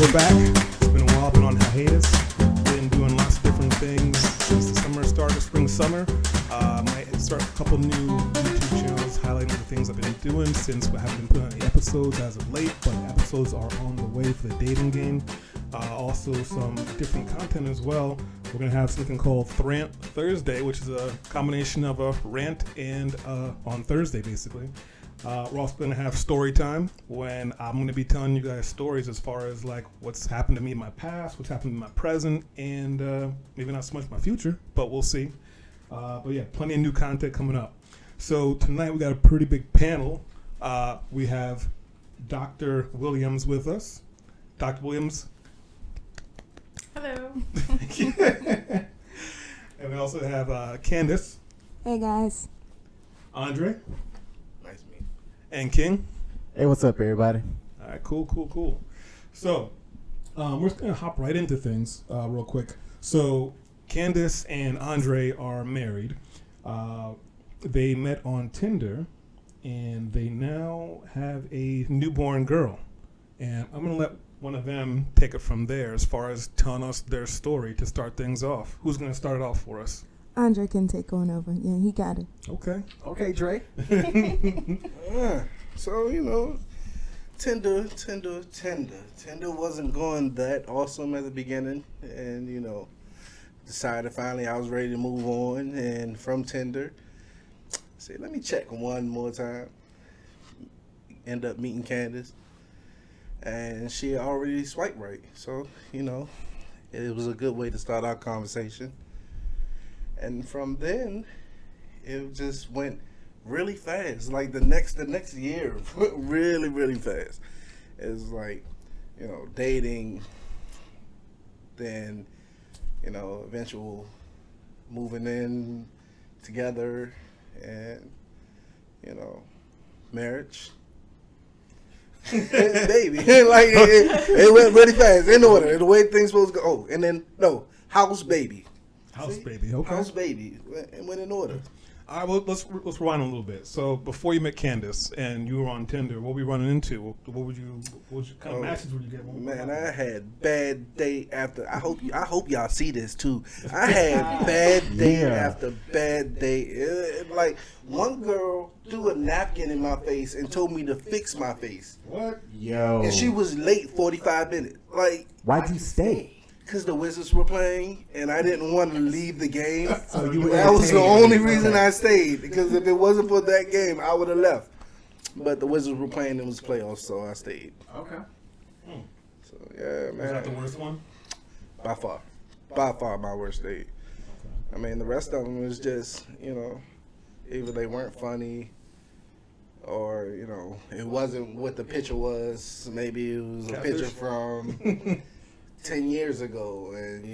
we're back. It's been a while, been on hiatus. Been doing lots of different things since the summer started, spring, summer. Might start a couple new YouTube channels highlighting the things I've been doing since we haven't been putting out any episodes as of late, but episodes are on the way for the dating game. Also some different content as well. We're going to have something called Rant Thursday, which is a combination of a rant and on Thursday, basically. We're also going to have story time when I'm going to be telling you guys stories as far as like what's happened to me in my past, what's happened in my present, and maybe not so much my future, but we'll see. But yeah, plenty of new content coming up. So tonight we got a pretty big panel. We have Dr. Williams with us. Dr. Williams. Hello. And we also have Candace. Hey guys. Andre. Nice to meet you. And King. Hey, what's up, everybody? All right, cool. So, we're just going to hop right into things real quick. So, Candace and Andre are married. They met on Tinder, and they now have a newborn girl. And I'm going to let one of them take it from there as far as telling us their story to start things off. Who's going to start it off for us? Andre can take on over. Yeah, he got it. Okay. Okay, Dre. So, Tinder wasn't going that awesome at the beginning. And, decided finally I was ready to move on. And from Tinder, I said, let me check one more time. End up meeting Candace. And she already swiped right. So, it was a good way to start our conversation. And from then, it just went really fast. Like the next year, really, really fast. It was like, dating, then, eventual moving in together, and, marriage. Baby. Like it went really fast, in order, the way things supposed to go. Oh, and then, house baby. House baby, okay. House baby. It went in order. All right, well, let's rewind a little bit. So before you met Candace and you were on Tinder, what were you running into? What kind of matches would you get? Man, I had bad day after. I hope y'all see this too. I had bad day after bad day. Like one girl threw a napkin in my face and told me to fix my face. What? Yo. And she was late 45 minutes. Like, why'd you stay? Because the Wizards were playing, and I didn't want to leave the game. So that was the only reason I stayed. Because if it wasn't for that game, I would have left. But the Wizards were playing, it was playoffs, so I stayed. Okay. So, yeah, man. Was that the worst one? By far my worst date. I mean, the rest of them was just, either they weren't funny or, it wasn't what the picture was. Maybe it was a picture from 10 years ago, and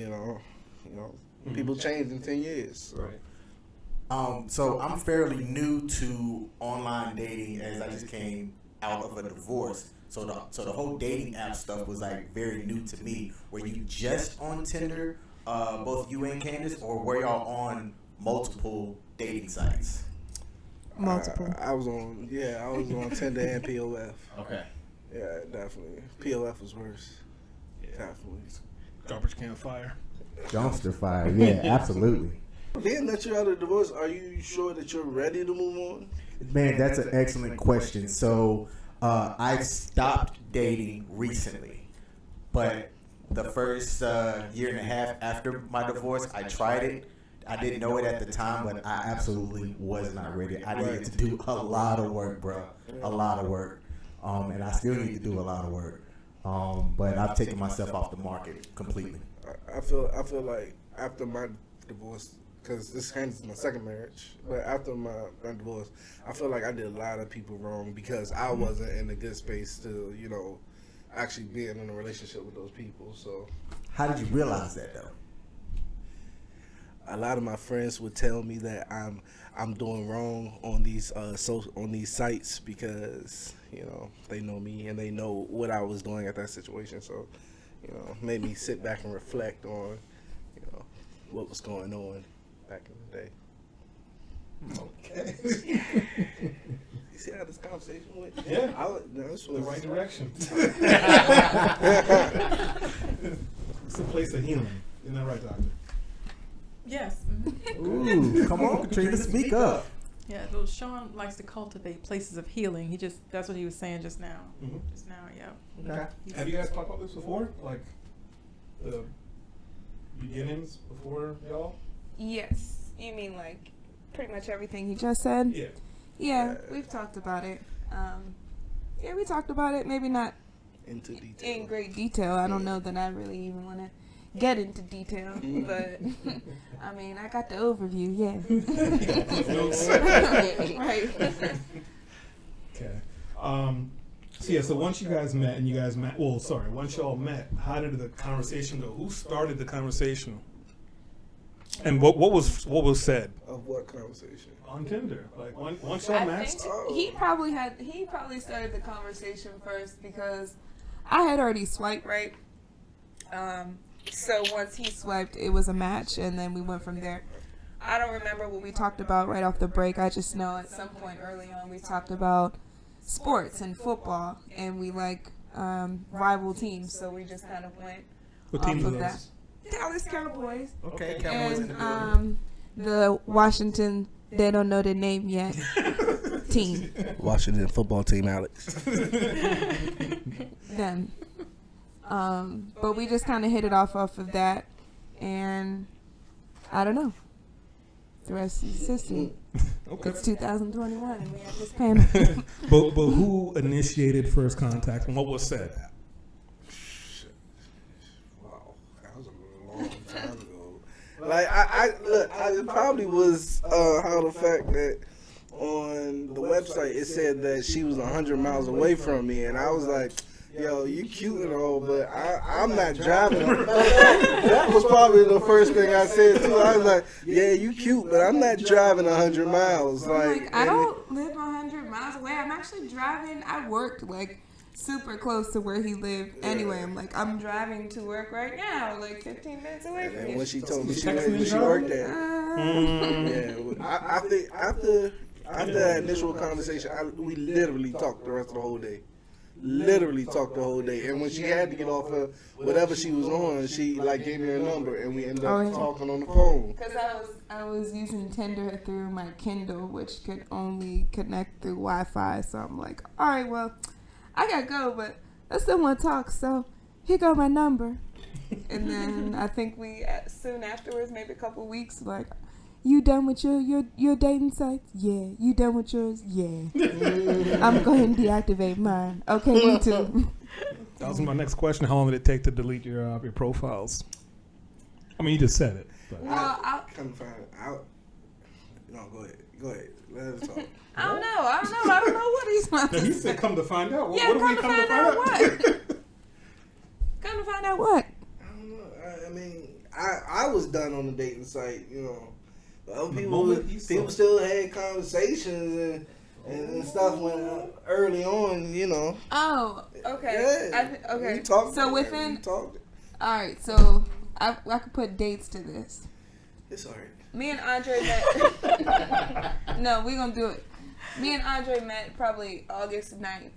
people changed in 10 years. So. Right. So I'm fairly new to online dating as I just came out of a divorce. So the whole dating app stuff was like very new to me. Were you just on Tinder, both you and Candace, or were y'all on multiple dating sites? Multiple. I was on Tinder and POF. Okay. Yeah, definitely. POF was worse. Definitely. Garbage can fire. Dumpster fire. Yeah, absolutely. Being that you're out of divorce, are you sure that you're ready to move on? Man, that's an excellent question. So I've stopped dating recently, but the first year and a half after my divorce, I tried it. I didn't know it at the time, but I absolutely was not ready. I needed to do a lot of work, bro. A lot of work. And I still need to do a lot of work. But I've taken myself off the market completely. I feel like after my divorce, because this is my second marriage, but after my divorce, I feel like I did a lot of people wrong because I wasn't in a good space to, actually being in a relationship with those people. So, how did you realize that though? A lot of my friends would tell me that I'm doing wrong on these on these sites because they know me and they know what I was doing at that situation. So made me sit back and reflect on what was going on back in the day. Okay. You see how this conversation conversation with. Yeah. This The was right direction. It's a place of healing. Isn't that right, Doctor? Yes. Ooh, come on, Katrina, speak up. Yeah, so Sean likes to cultivate places of healing. That's what he was saying just now. Mhm. Just now, yeah. Okay. Have you guys talked about this before? Like the beginnings before y'all? Yes. You mean like pretty much everything he just said? Yeah. Yeah, we've talked about it. Yeah, we talked about it. Maybe not into detail. in great detail. I don't know that I really even want to get into detail, but I mean, I got the overview. Yeah. Right. Okay. So once you guys met, once y'all met, how did the conversation go? Who started the conversation? And what was said Of what conversation? on Tinder? Like once y'all I matched. think he probably started the conversation first because I had already swiped right. So once he swiped, it was a match, and then we went from there. I don't remember what we talked about right off the break. I just know at some point early on we talked about sports and football, and we like rival teams, so we just kind of went What off teams are of that. those? Dallas Cowboys Okay, Cowboys in the building. and the Washington. They don't know the name yet. Team. Washington football team, Alex. Them. But we just kind of hit it off of that, and I don't know. The rest is history. Okay. It's 2021, and we have this panel. But who initiated first contact and what was said? Wow, that was a long time ago. Like it probably was how the fact that on the website it said that she was 100 miles away from me, and I was like, yo, you cute and all, but I'm not driving. That was probably the first thing I said too. I was like, yeah, you cute, but I'm not driving 100 miles. Like, I don't live 100 miles away. I'm actually driving. I worked like super close to where he lived. Anyway, I'm driving to work right now, like 15 minutes away from And you. when she told me Texting where and she driving? worked at, yeah, I think after that initial conversation, we literally talked the rest of the whole day. Literally talked the whole day. And when she had to get off of whatever she was on, she like gave me her number, and we ended up talking on the phone. Because I was using Tinder through my Kindle, which could only connect through Wi-Fi. So I'm like, all right, well, I gotta go, but I still want to talk. So here go my number. And then I think we soon afterwards, maybe a couple weeks, like, you done with your dating sites? Yeah. You done with yours? Yeah. I'm going to deactivate mine. Okay, me too. That was my next question. How long did it take to delete your profiles? I mean, you just said it. But. Well, I couldn't find it out. No, go ahead. Let us talk. I don't know what he's supposed No, to he say. said come to find out. Yeah, What do we come to find out? what? Come to find out what? I don't know. I mean, I was done on the dating site, you know. But other people still had conversations and stuff when early on, you know. Oh, okay. Yeah. Okay. We talked. So We within. talked. All right. So I could put dates to this. It's alright. Me and Andre met. No, we're gonna do it. Me and Andre met probably August 9th,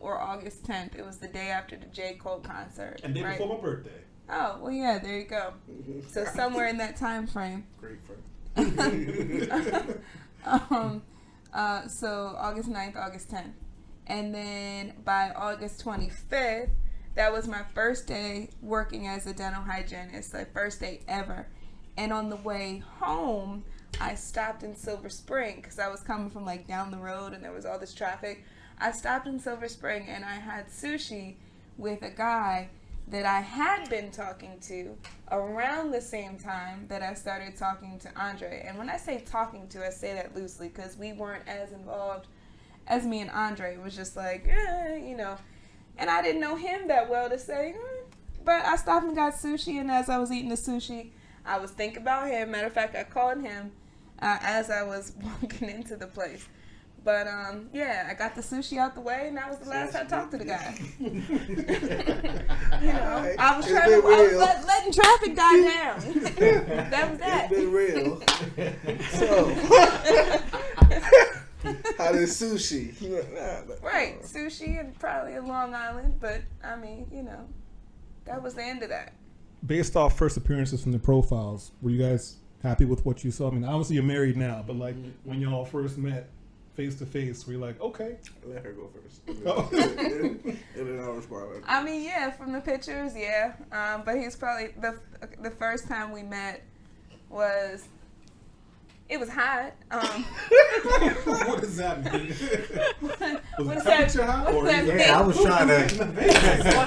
or August 10th. It was the day after the J. Cole concert. And day right? before my birthday. Oh, well, yeah, there you go. So somewhere in that time frame. Great friend. So August 9th, August 10th. And then by August 25th, that was my first day working as a dental hygienist, like first day ever. And on the way home, I stopped in Silver Spring because I was coming from like down the road and there was all this traffic. I stopped in Silver Spring and I had sushi with a guy that I had been talking to around the same time that I started talking to Andre. And when I say talking to, I say that loosely because we weren't as involved as me and Andre. It was just like, you know. And I didn't know him that well to say, but I stopped and got sushi, and as I was eating the sushi, I was thinking about him. Matter of fact, I called him as I was walking into the place. But, yeah, I got the sushi out the way, and that was the last I talked to the guy. You know, I was letting traffic die down. That was that. It's been real. So, Out of sushi. Right, sushi and probably a Long Island, but I mean, that was the end of that. Based off first appearances from the profiles, were you guys happy with what you saw? I mean, obviously you're married now, but like when y'all first met face to face, were you like, okay? Let her go first. Oh. And then I'll respond. I mean, yeah, from the pictures, yeah. But he's probably the first time we met was. It was hot. What does that mean? What is that? I was trying to.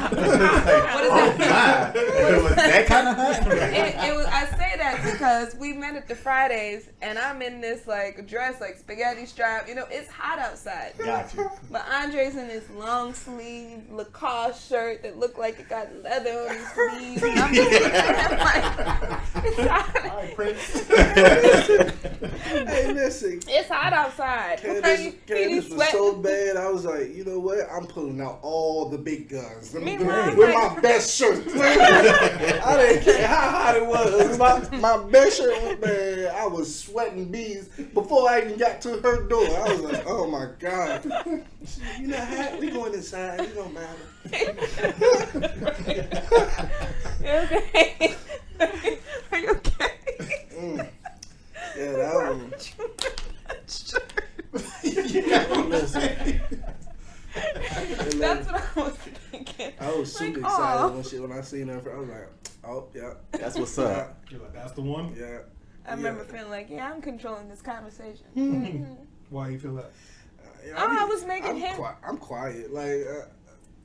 What is that? It was that kind of hot. It was. I say that because we met at the Fridays, and I'm in this like dress, like spaghetti strap. It's hot outside. Gotcha. But Andre's in this long sleeve Lacoste shirt that looked like it got leather on his sleeves. And I'm just looking at like, it's hot. All right, Prince. Hey, listen. It's hot outside. Candace was so bad. I was like, you know what? I'm pulling out all the big guns. With Meanwhile, my best shirt. I didn't care how hot it was. My best shirt was bad. I was sweating bees before I even got to her door. I was like, oh my God. You know hot? We going inside. It don't matter. You okay? Are you okay? Yeah, that one. Listen. That's what I was thinking. I was super Like, excited when I seen her. I was like, oh, yeah. That's what's up. You're like, that's the one? Yeah. I remember feeling like, yeah, I'm controlling this conversation. Why you feel that? I was making him. I'm quiet. Like,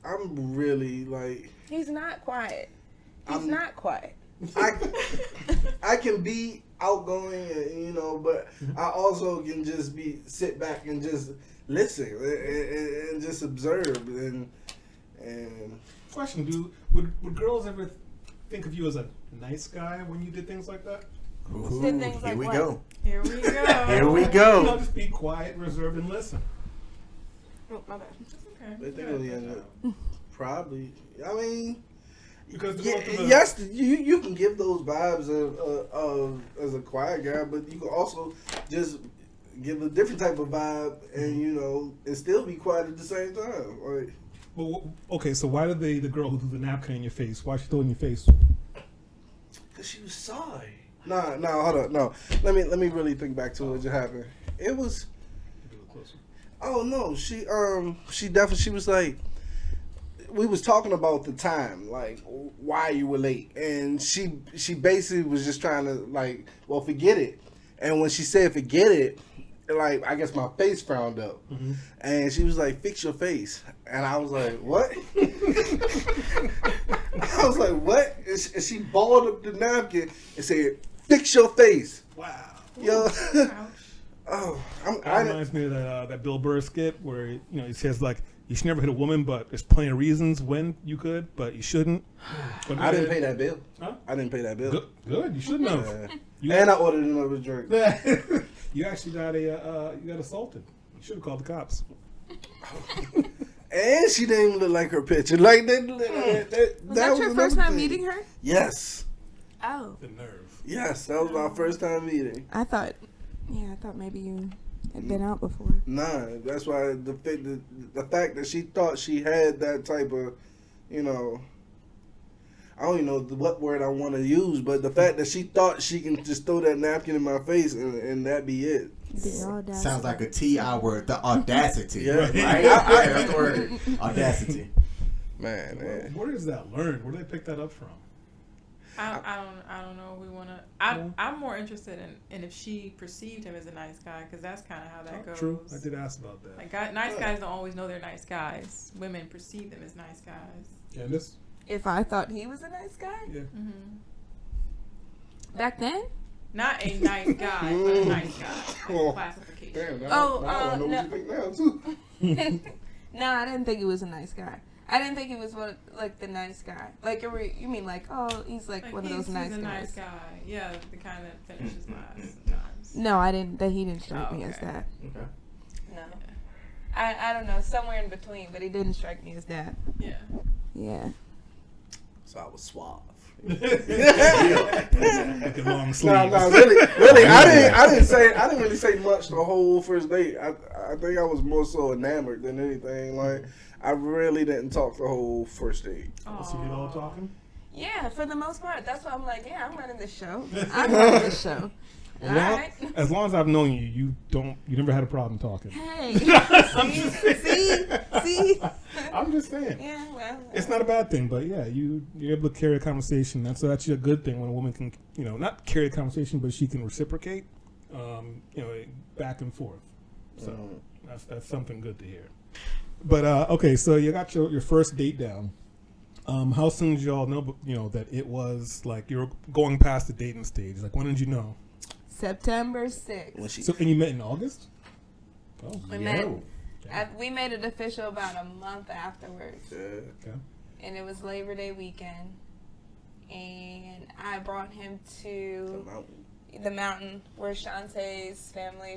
I'm really, like... He's not quiet. He's I'm- not quiet. I can be outgoing, but I also can just sit back and just listen and just observe and Question, would girls ever think of you as a nice guy when you did things like that? Ooh, Did things like here we what? go. Here we go. Here we You know, go. just be quiet, reserved, and listen. Oh, my bad. Okay. they think of the probably. I mean. Because Yes, you can give those vibes of as a quiet guy, but you can also just give a different type of vibe, and and still be quiet at the same time. Like, well, okay, so why did the girl who threw the napkin in your face? Why she threw it in your face? cause she was sorry. Nah, hold up, no. Let me really think back to what just happened. It was. Oh no, she definitely she was like. We was talking about the time, like why you were late, and she basically was just trying to like, well, forget it. And when she said forget it, like I guess my face frowned up, and she was like, fix your face, and I was like, what? I was like, what? And she balled up the napkin and said, fix your face. Wow. Yo. Ouch. Oh, That reminds me of that Bill Burr skit where he says like you should never hit a woman, but there's plenty of reasons when you could, but you shouldn't. But I didn't pay that bill. Huh? I didn't pay that bill. Good. You shouldn't have. And I ordered another drink. You actually got assaulted. You should have called the cops. And she didn't even look like her picture. Like that Was that your first time thing. meeting her? Yes. Oh. The nerve. Yes, that was my first time meeting. I thought maybe you had been out before. Nah, that's why the fact that she thought she had that type of, I don't even know what word I want to use, but the fact that she thought she can just throw that napkin in my face and that be it. Sounds like a T.I. word, the audacity. Yeah. Right? That's the word. Audacity. Man. Where is that learned? Where did they pick that up from? I don't know if we want to. I'm more interested in if she perceived him as a nice guy, because that's kind of how that goes. True. I did ask about that. Like nice guys don't always know they're nice guys. Women perceive them as nice guys. Candace? If I thought he was a nice guy Yeah. Mm-hmm. back then? Not a nice guy, but a nice guy. Oh. Classification. Damn, now, Oh, now I know no. what you think now, too. No, I didn't think he was a nice guy. I didn't think he was like the nice guy. Like you mean like, oh, he's like one of those nice he's a guys. nice guy. Yeah, the kind that finishes last sometimes. No, I didn't. That he didn't strike Oh, me as okay. that. Okay. No, I don't know, somewhere in between, but he didn't strike me as that. Yeah. Yeah. So I was suave. Like a long sleeve. No, really, I didn't really say much the whole first date. I think I was more so enamored than anything. Like, I really didn't talk the whole first date. Oh, so you all talking? Yeah, for the most part. That's why I'm like, yeah, I'm running this show. I'm running this show. As long as I've known you, you never had a problem talking. Hey, see. I'm just saying. Yeah, well, It's not a bad thing, but yeah, you're able to carry a conversation. That's actually a good thing when a woman can, not carry a conversation, but she can reciprocate, back and forth. So that's something good to hear. But okay, so you got your first date down. How soon did y'all know, that it was like you were going past the dating stage? Like, when did you know? September 6th. And you met in August? Oh, We made it official about a month afterwards. Okay. And it was Labor Day weekend. And I brought him to the mountain where Dante's family,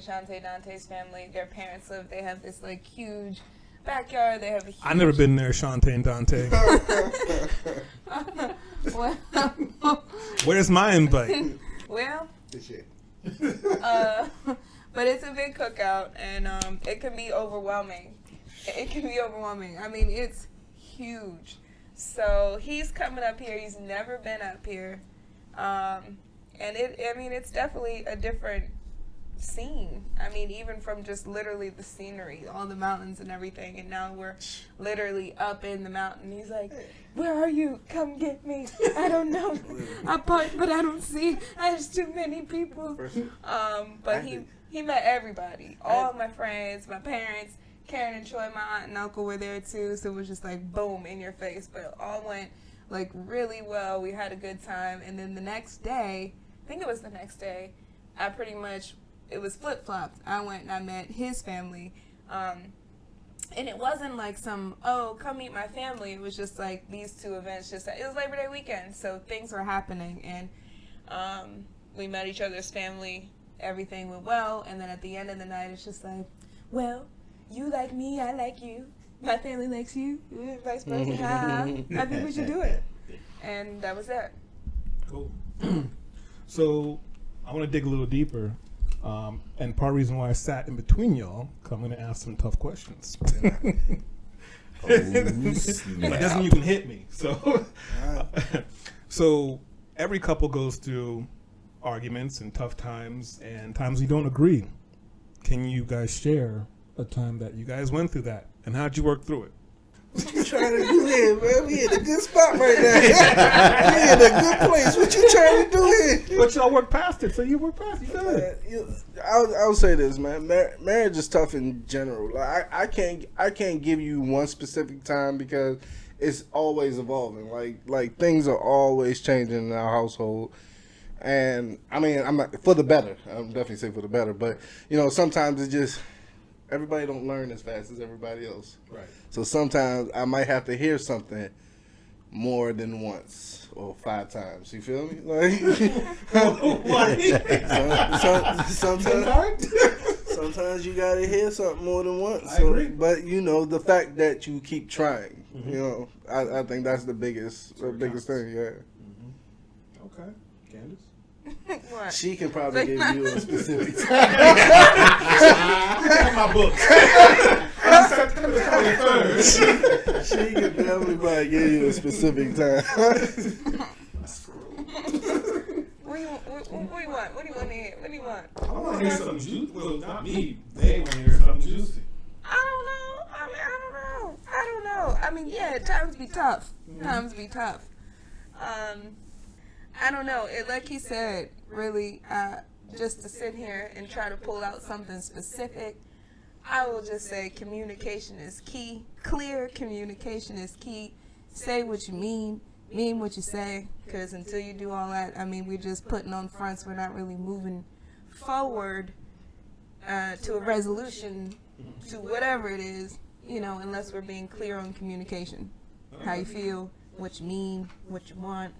their parents live. They have this like huge backyard. They have a huge... I've never been there, Shantae and Dante. Well, Where's my invite? well, This shit. but it's a big cookout, and it can be overwhelming. I mean, it's huge. So he's coming up here. He's never been up here, and it's definitely a different scene. I mean, even from just literally the scenery, all the mountains and everything, and now we're literally up in the mountain. He's like, "Where are you? Come get me." I don't know. I parked, but I don't see. There's too many people. But he met everybody, all my friends, my parents. Karen and Troy, my aunt and uncle were there too, so it was just like boom in your face. But it all went like really well. We had a good time, and then the next day, I think it was the next day, it was flip-flopped. I went and I met his family. And it wasn't like come meet my family. It was just like these two events. It was Labor Day weekend, so things were happening. And we met each other's family. Everything went well. And then at the end of the night, it's just like, well, you like me, I like you. My family likes you, vice versa. I think we should do it. And that was it. Cool. So I want to dig a little deeper. And part of the reason why I sat in between y'all, because I'm going to ask some tough questions. That doesn't mean you can hit me. So every couple goes through arguments and tough times and times we don't agree. Can you guys share a time that you guys went through that, and how'd you work through it? What you trying to do here, man? We in a good spot right now. We in a good place. What you trying to do here? But y'all work past it, so you work past it. Good. I'll say this, man. Marriage is tough in general. Like I can't give you one specific time because it's always evolving. Like things are always changing in our household. And I mean, I'm not for the better. I'm definitely saying for the better. But sometimes it's just everybody don't learn as fast as everybody else. Right. So sometimes I might have to hear something more than once or 5 times. You feel me? Sometimes you gotta hear something more than once. I agree. But the fact that you keep trying, I think that's the biggest thing. Yeah. Mm-hmm. Okay, Candace. What? She can probably give you a specific time. My book. She can definitely probably give you a specific time. What do you want? What do you want to hear? What do you want? I want to hear something juicy. Well, not me. They want to hear something juicy. I don't know. I mean, yeah, times be tough. I don't know. Like he said, really, just to sit here and try to pull out something specific, I will just say communication is key. Clear communication is key. Say what you mean what you say, because until you do all that, I mean, we're just putting on fronts. We're not really moving forward to a resolution to whatever it is, unless we're being clear on communication. How you feel, what you mean, what you want.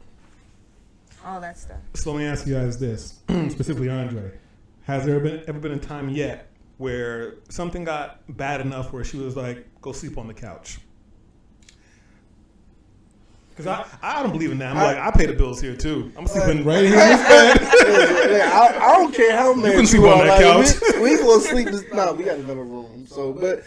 All that stuff. So let me ask you guys this, specifically Andre. Has there ever been a time yet where something got bad enough where she was like, go sleep on the couch? Because I don't believe in that. I'm like, I pay the bills here too. I'm sleeping right here in this bed. I don't care how mad can sleep you on are. that couch. We gonna sleep. We got another room. So, but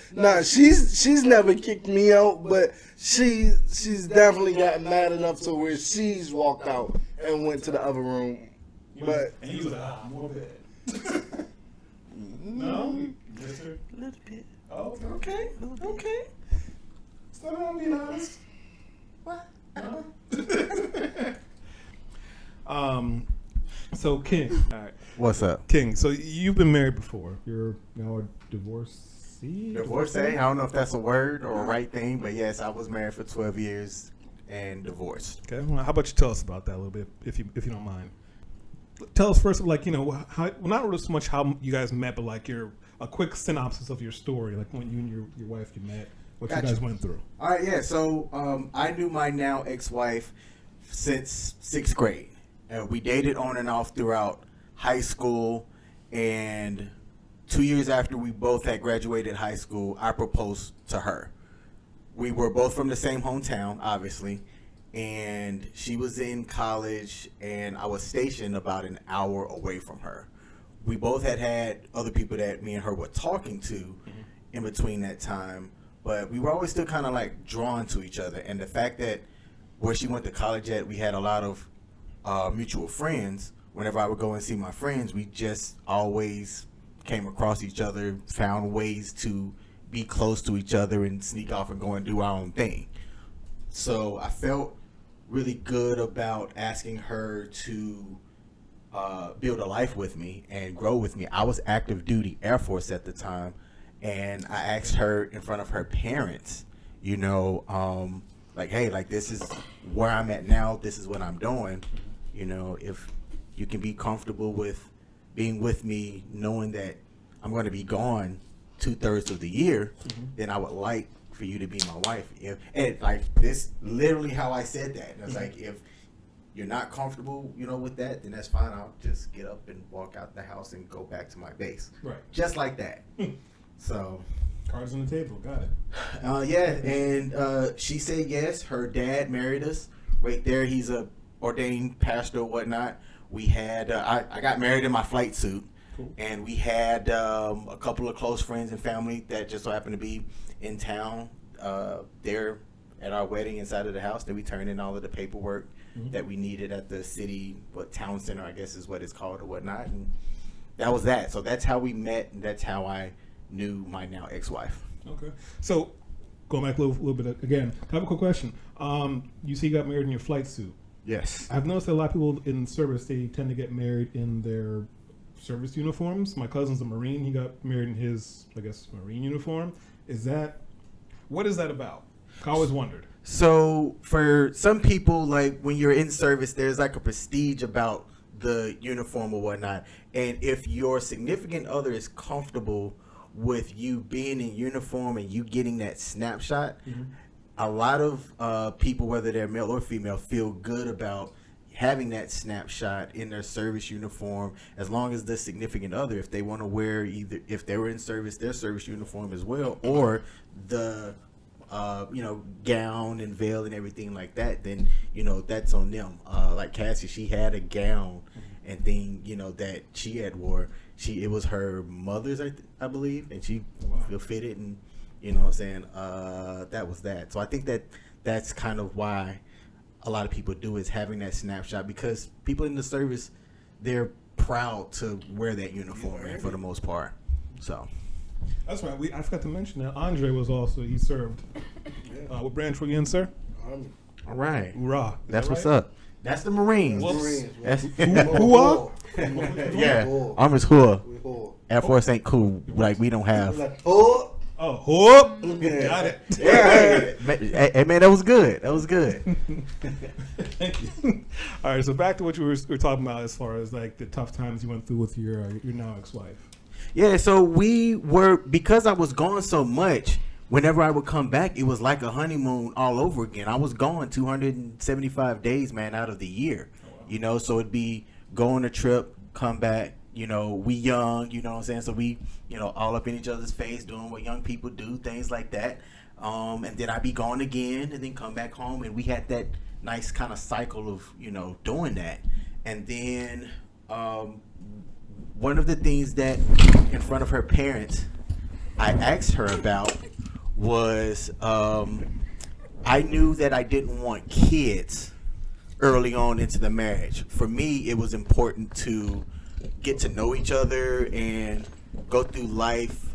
she's never kicked me out. But she's definitely gotten mad enough to where she's walked out and went to the other room. But and he was like, more bed. No, just a little bit. Oh, okay. So I'm being honest. What? No. So King, all right. What's up? King, so you've been married before. You're now a divorcee? Divorcee? I don't know if that's a word or a right thing, but yes, I was married for 12 years and divorced. Okay. Well, how about you tell us about that a little bit, if you don't mind? Tell us first, like, how, not really so much how you guys met, but like a quick synopsis of your story, like when you and your wife you met, what you guys went through. All right, yeah. So I knew my now ex-wife since 6th grade. We dated on and off throughout high school, and 2 years after we both had graduated high school, I proposed to her. We were both from the same hometown, obviously, and she was in college, and I was stationed about an hour away from her. We both had other people that me and her were talking to in between that time, but we were always still kind of like drawn to each other. And the fact that where she went to college at, we had a lot of mutual friends. Whenever I would go and see my friends, we just always came across each other, found ways to be close to each other and sneak off and go and do our own thing. So I felt really good about asking her to build a life with me and grow with me. I was active duty Air Force at the time, and I asked her in front of her parents, like, hey, like, this is where I'm at now, this is what I'm doing. If you can be comfortable with being with me, knowing that I'm going to be gone 2/3 of the year, then I would like for you to be my wife. And like, this literally how I said that. And I was like, if you're not comfortable, with that, then that's fine. I'll just get up and walk out the house and go back to my base. Right. Just like that. So. Cards on the table. Got it. Yeah. And she said yes. Her dad married us. Right there. He's a ordained pastor or whatnot. We had, I got married in my flight suit. Cool. And we had a couple of close friends and family that just so happened to be in town there at our wedding inside of the house. Then we turned in all of the paperwork that we needed at the city, town center, I guess is what it's called or whatnot. And that was that. So that's how we met, and that's how I knew my now ex-wife. Okay. So going back a little bit again, I have a quick question. You see you got married in your flight suit. Yes. I've noticed that a lot of people in service, they tend to get married in their service uniforms. My cousin's a Marine. He got married in his, I guess, Marine uniform. What is that about? I always wondered. So for some people, like when you're in service, there's like a prestige about the uniform or whatnot. And if your significant other is comfortable with you being in uniform and you getting that snapshot, a lot of people, whether they're male or female, feel good about having that snapshot in their service uniform, as long as the significant other, if they want to wear either, if they were in service, their service uniform as well, or the gown and veil and everything like that, then that's on them. Like Cassie, she had a gown and thing that she had wore. It was her mother's, I believe, and she fitted, and what I'm saying, that was that. So I think that's kind of why a lot of people do, is having that snapshot, because people in the service, they're proud to wear that uniform, man, for the most part. So that's right. I forgot to mention that Andre was also, he served. What branch were you in, sir? all right, Hoorah. that's what's up. That's the Marines. That's Whoa. yeah, Army's cool. Air Force ain't cool. Like, we don't have. Oh, whoop. Got it. Hey, man, that was good. Thank you. All right, so back to what you were talking about as far as like the tough times you went through with your now ex-wife. Yeah, so because I was gone so much, whenever I would come back, it was like a honeymoon all over again. I was gone 275 days, man, out of the year. Oh, wow. So it'd be go on a trip, come back, we young, what I'm saying? So we, all up in each other's face, doing what young people do, things like that. And then I'd be gone again and then come back home, and we had that nice kind of cycle of, doing that. And then one of the things that in front of her parents I asked her about was I knew that I didn't want kids early on into the marriage. For me, it was important to get to know each other and go through life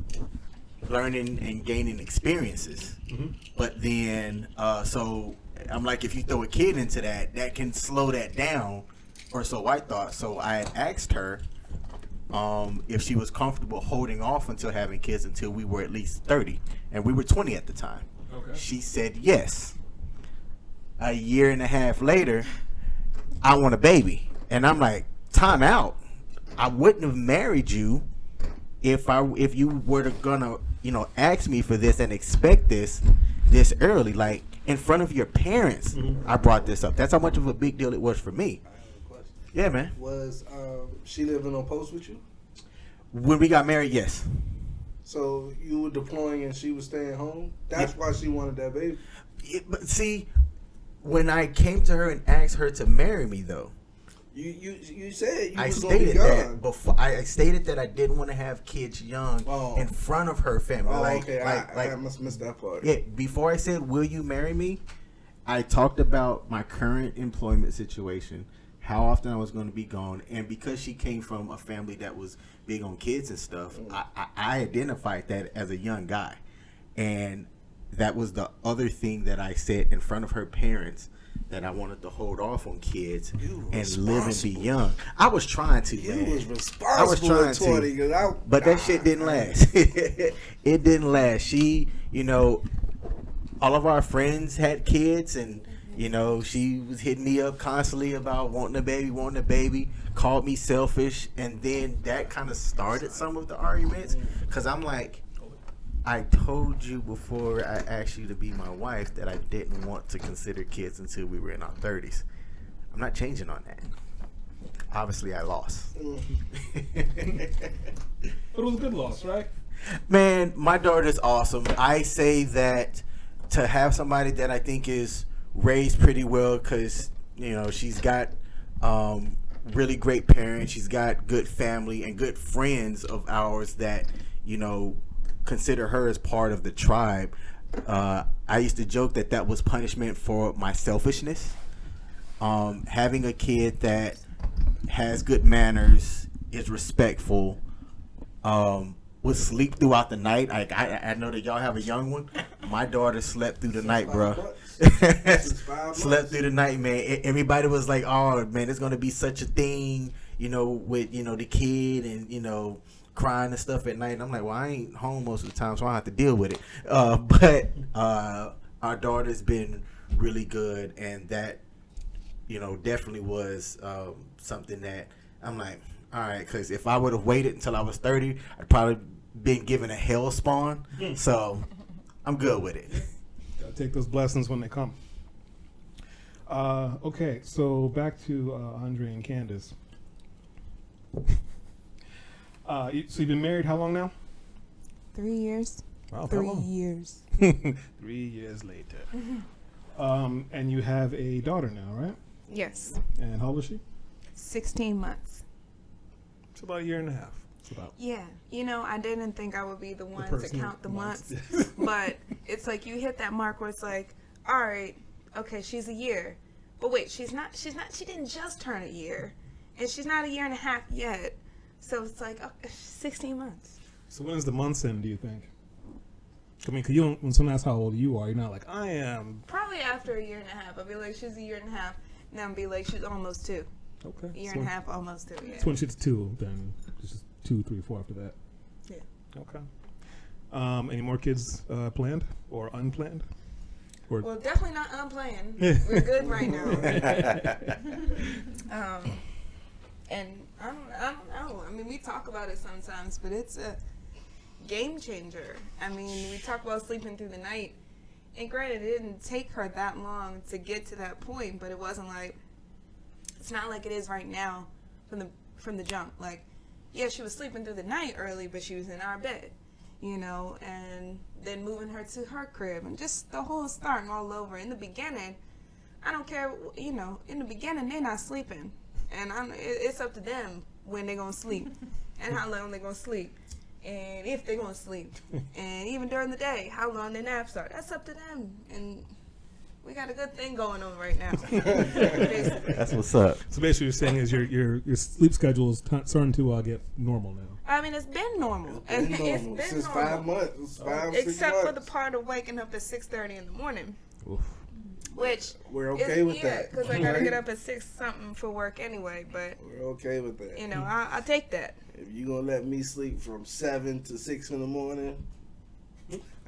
learning and gaining experiences. But then so I'm like, if you throw a kid into that can slow that down, or so I thought. So I had asked her if she was comfortable holding off until having kids until we were at least 30, and we were 20 at the time. Okay. She said yes. A year and a half later, I want a baby, and I'm like, time out. I wouldn't have married you if you were gonna ask me for this and expect this early, like in front of your parents. I brought this up. That's how much of a big deal it was for me. I have a question. Yeah, man. Was she living on post with you? When we got married, yes. So you were deploying and she was staying home? That's why she wanted that baby? But see, when I came to her and asked her to marry me, though, You said you I was going to be stated gone. that before. I stated that I didn't want to have kids young in front of her family. Okay. I must have missed that part. Yeah, before I said, will you marry me, I talked about my current employment situation, how often I was going to be gone, and because she came from a family that was big on kids and stuff, I identified that as a young guy. And that was the other thing that I said in front of her parents, that I wanted to hold off on kids and live and be young. I was trying to, man. You was responsible at 20. But that shit didn't last. It didn't last. She, all of our friends had kids, and, she was hitting me up constantly about wanting a baby, called me selfish, and then that kind of started some of the arguments, because I'm like, I told you before I asked you to be my wife that I didn't want to consider kids until we were in our 30s. I'm not changing on that. Obviously, I lost. But it was a good loss, right? Man, my daughter's awesome. I say that to have somebody that I think is raised pretty well, because, she's got really great parents. She's got good family and good friends of ours that, consider her as part of the tribe. I used to joke that was punishment for my selfishness. Having a kid that has good manners, is respectful, would sleep throughout the night. I know that y'all have a young one. My daughter slept through the night, bro. Slept through the night, man. Everybody was like, "Oh, man, it's gonna be such a thing," with the kid and crying and stuff at night. And I'm like, well, I ain't home most of the time, so I don't have to deal with it. But our daughter's been really good, and that, definitely was something that I'm like, all right, because if I would have waited until I was 30, I'd probably been given a hell spawn. So I'm good with it. Gotta take those blessings when they come. Okay, so back to Andre and Candace. So you've been married how long now? 3 years. Wow, 3 years. 3 years later. And you have a daughter now, right? Yes. And how old is she? 16 months. It's about a year and a half. It's about. Yeah. I didn't think I would be the one to person count the months. months. But it's like you hit that mark where it's like, all right, okay, she's a year. But wait, she didn't just turn a year. And she's not a year and a half yet. So it's like 16 months. So when's the months end, do you think? I mean, because when someone asks how old you are, you're not like, I am. Probably after a year and a half. I'll be like, she's a year and a half. And then I'll be like, she's almost 2. Okay. A year and a half, almost 2, yeah. So when she's 2, then it's just 2, 3, 4 after that. Yeah. Okay. Any more kids planned or unplanned? Or Well, definitely not unplanned. We're good right now. And I don't know. I mean, we talk about it sometimes, but it's a game changer. I mean, we talk about sleeping through the night. And granted, it didn't take her that long to get to that point, but it wasn't like, it's not like it is right now from the jump. Like, yeah, she was sleeping through the night early, but she was in our bed, and then moving her to her crib and just the whole starting all over. In the beginning, I don't care, you know, in the beginning, they're not sleeping. And it's up to them when they're going to sleep and how long they're going to sleep. And if they're going to sleep. And even during the day, how long their naps are. That's up to them. And we got a good thing going on right now. Basically. That's what's up. So basically, what you're saying is your sleep schedule is starting to get normal now. I mean, it's been normal. It's been It's normal been since normal. 5 months. 5, 6 Except months. for the part of waking up at 6:30 in the morning. Oof. Which We're okay with yeah, that. because I gotta get up at 6 something for work anyway. But We're okay with that. you know, I take that. If you gonna let me sleep from 7 to 6 in the morning,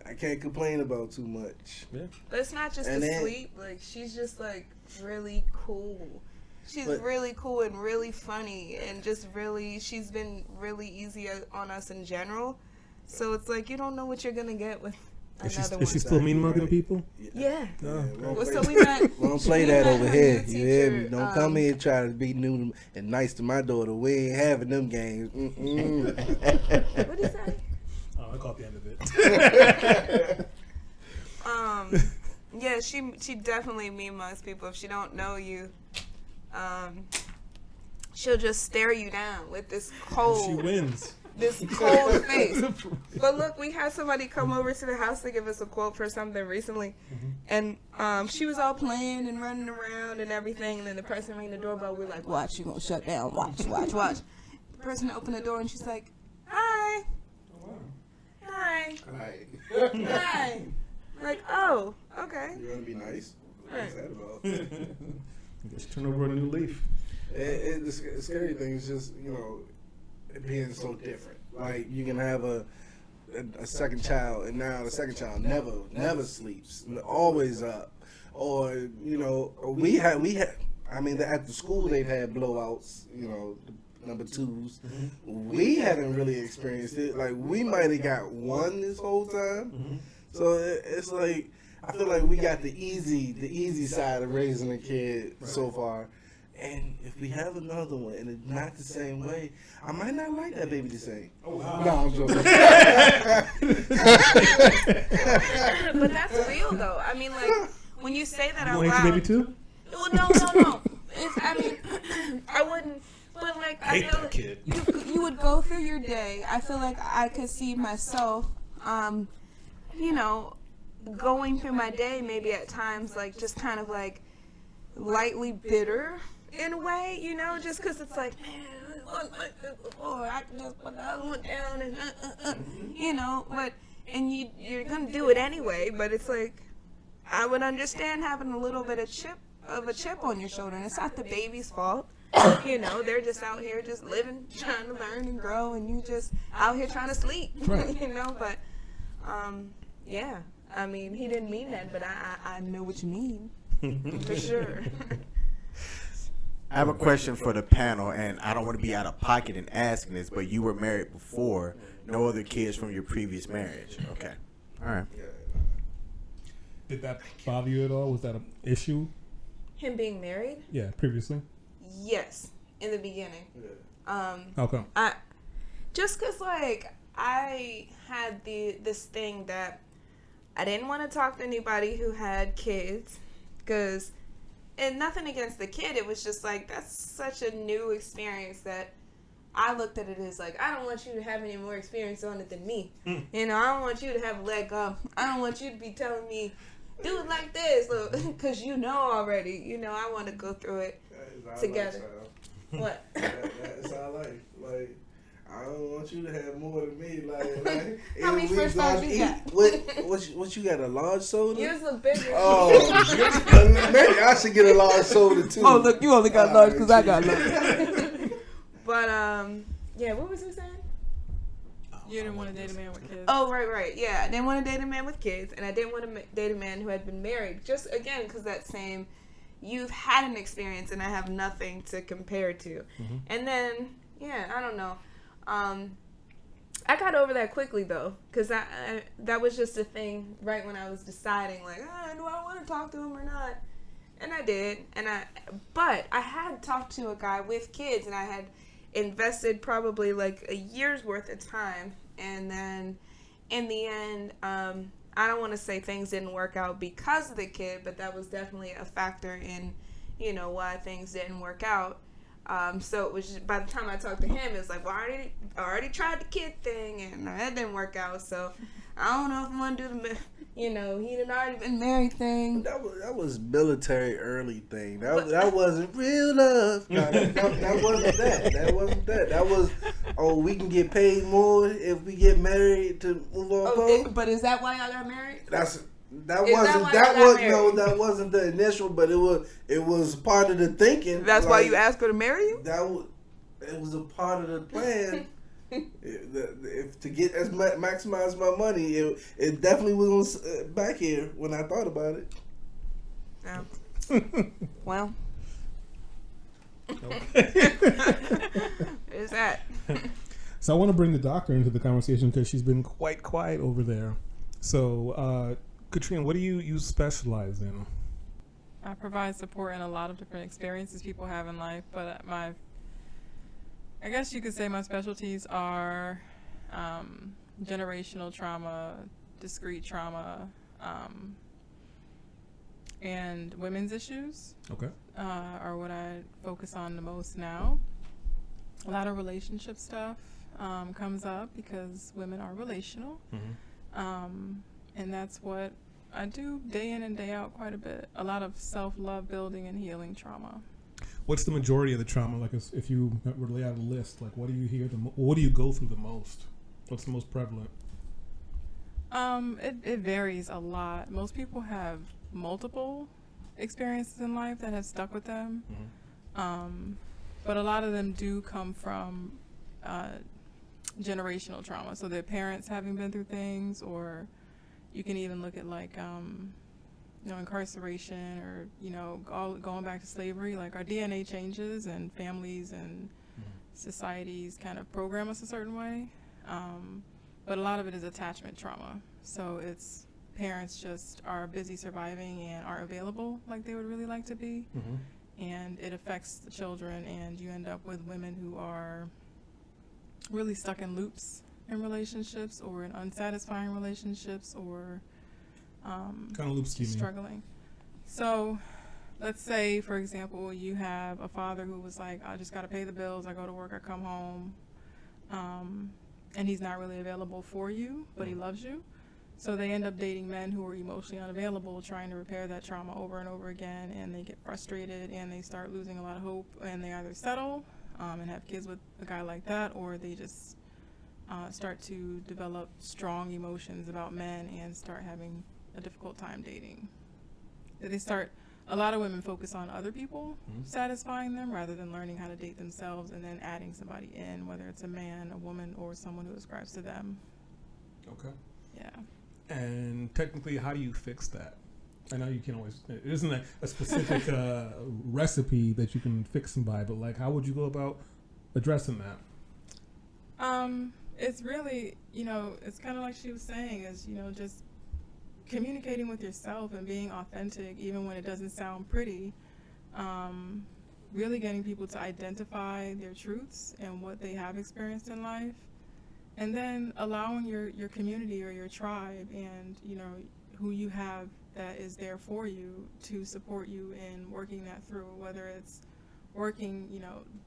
I can't complain about too much. But it's not just And the then- sleep. Like, she's just like really cool. She's But- really cool and really funny and just really. She's been really easy on us in general. So it's like you don't know what you're gonna get with another Is she one. still mean mugging Right. people? Yeah. We don't Well, play, so we met. we don't play we that met over her here. new You hear me? teacher, Don't come here and try to be new and nice to my daughter. We ain't having them games. What did you say? Oh, I caught the end of it. Yeah, she definitely mean mugs people. If she don't know you, she'll just stare you down with this She cold, wins. this cold face. But look, we had somebody come over to the house to give us a quote for something recently, and she was all playing and running around and everything. And then the person rang the doorbell. We're like, "Watch, you gonna shut down? Watch." The person opened the door and she's like, "Hi, hi, Right. hi." Like, oh, okay. You want to be nice? What's that about? Just turn over a new leaf. The scary thing is just, you know, it being so different. Like, you can have a second child, and now the second child never sleeps, always up. Or, you know, we had. I mean, at the school they've had blowouts, you know, number 2s. We haven't really experienced it. Like, we might have got one this whole time. So it's like, I feel like we got the easy side of raising a kid so far. And if we have another one and it's not the same way, I might not like that baby the same. Oh, wow. No, I'm joking. But that's real though. I mean, like when you say that You out want loud. your baby too? Well, no. I mean, I wouldn't. But like, I Hate feel that kid. you would go through your day. I feel like I could see myself, you know, going through my day maybe at times like just kind of like lightly bitter in a way, you know, just because it's like, man, I can just put the other one down and you know, but and you're gonna do it anyway. But it's like I would understand having a little bit of a chip on your shoulder, and it's not the baby's fault. You know, they're just out here just living, trying to learn and grow, and you just out here trying to sleep. Right. You know, but yeah. I mean, he didn't mean that, but I know what you mean. For sure. I have a question for the panel, and I don't want to be out of pocket in asking this, but you were married before. No other kids from your previous marriage. Okay. All right. Did that bother you at all? Was that an issue? Him being married? Yeah, previously. Yes, in the beginning. How come? Just because, like, I had this thing that I didn't want to talk to anybody who had kids, because, and nothing against the kid, it was just like, that's such a new experience that I looked at it as like, I don't want you to have any more experience on it than me. You know, I don't want you to have a leg up. I don't want you to be telling me, do it like this, because you know already. You know, I want to go through it together. What? That's our life. Like, I don't want you to have more than me. Like How many French fries you got? What you got, a large soda? Yours look bigger. Oh, maybe I should get a large soda too. Oh, look, you only got large because I got large. But, yeah, what was he saying? You didn't want to date a man with kids. Oh, right. Yeah, I didn't want to date a man with kids, and I didn't want to date a man who had been married. Just, again, because that same, you've had an experience, and I have nothing to compare to. And then, yeah, I don't know. I got over that quickly, though, because that was just a thing right when I was deciding, like, do I want to talk to him or not? And I did, but I had talked to a guy with kids, and I had invested probably like a year's worth of time, and then in the end, I don't want to say things didn't work out because of the kid, but that was definitely a factor in, why things didn't work out. So it was just, by the time I talked to him, it was like, well, I already tried the kid thing, and that didn't work out. So I don't know if I want to do the, he had already been married thing. That was military early thing. That wasn't real love. No, that wasn't that. That wasn't that. That was, we can get paid more if we get married to move on. But is that why y'all got married? That wasn't the initial, but it was part of the thinking. That's why you asked her to marry you? It was a part of the plan. If to get maximize my money, it definitely was back here when I thought about it. Yeah. Well, is that? So I want to bring the doctor into the conversation because she's been quite quiet over there. So, Katrina, what do you specialize in? I provide support in a lot of different experiences people have in life, but I guess you could say my specialties are generational trauma, discrete trauma, and women's issues. Okay. Are what I focus on the most now. A lot of relationship stuff comes up because women are relational. Mm-hmm. And that's what I do day in and day out quite a bit. A lot of self-love building and healing trauma. What's the majority of the trauma? Like, if you were to lay out a list, like, what do you hear what do you go through the most? What's the most prevalent? It varies a lot. Most people have multiple experiences in life that have stuck with them. Mm-hmm. But a lot of them do come from generational trauma. So their parents having been through things, or you can even look at like incarceration, or going back to slavery. Like, our DNA changes, and families and societies kind of program us a certain way, but a lot of it is attachment trauma. So it's parents just are busy surviving and aren't available like they would really like to be. Mm-hmm. And it affects the children, and you end up with women who are really stuck in loops in relationships, or in unsatisfying relationships, or kind of loops struggling. So let's say, for example, you have a father who was like, I just got to pay the bills, I go to work, I come home, and he's not really available for you, but he loves you. So they end up dating men who are emotionally unavailable, trying to repair that trauma over and over again, and they get frustrated, and they start losing a lot of hope, and they either settle and have kids with a guy like that, or they just start to develop strong emotions about men and start having a difficult time dating. A lot of women focus on other people satisfying them rather than learning how to date themselves and then adding somebody in, whether it's a man, a woman, or someone who ascribes to them. Okay. Yeah. And technically, how do you fix that? I know you can always, it isn't a specific recipe that you can fix them by, but like, how would you go about addressing that? It's really, it's kind of like she was saying, is, just communicating with yourself and being authentic, even when it doesn't sound pretty. Really getting people to identify their truths and what they have experienced in life. And then allowing your community or your tribe and, who you have that is there for you to support you in working that through, whether it's working,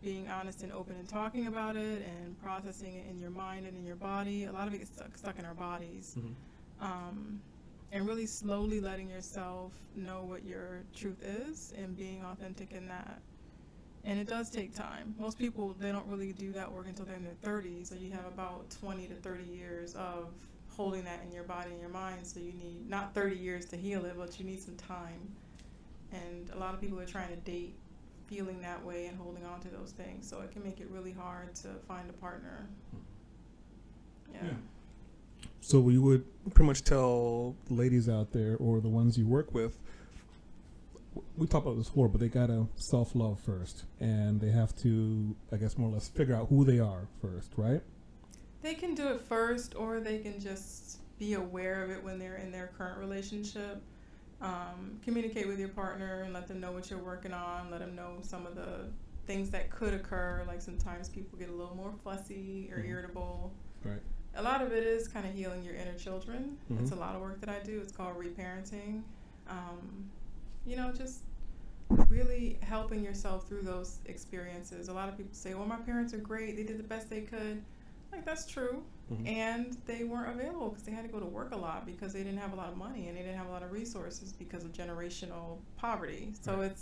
being honest and open and talking about it and processing it in your mind and in your body. A lot of it gets stuck in our bodies. Mm-hmm. And really slowly letting yourself know what your truth is and being authentic in that. And it does take time. Most people, they don't really do that work until they're in their 30s. So you have about 20 to 30 years of holding that in your body and your mind. So you need not 30 years to heal it, but you need some time. And a lot of people are trying to date feeling that way and holding on to those things. So it can make it really hard to find a partner. Yeah. So we would pretty much tell ladies out there, or the ones you work with, we talked about this before, but they gotta self-love first, and they have to, I guess, more or less figure out who they are first, right? They can do it first, or they can just be aware of it when they're in their current relationship. Communicate with your partner and let them know what you're working on. Let them know some of the things that could occur. Like, sometimes people get a little more fussy or irritable. Right. a lot of it is kind of healing your inner children. Mhm. It's a lot of work that I do. It's called reparenting. Just really helping yourself through those experiences. A lot of people say, well, my parents are great. They did the best they could. Like, that's true. Mhm. And they weren't available because they had to go to work a lot because they didn't have a lot of money and they didn't have a lot of resources because of generational poverty. So Right.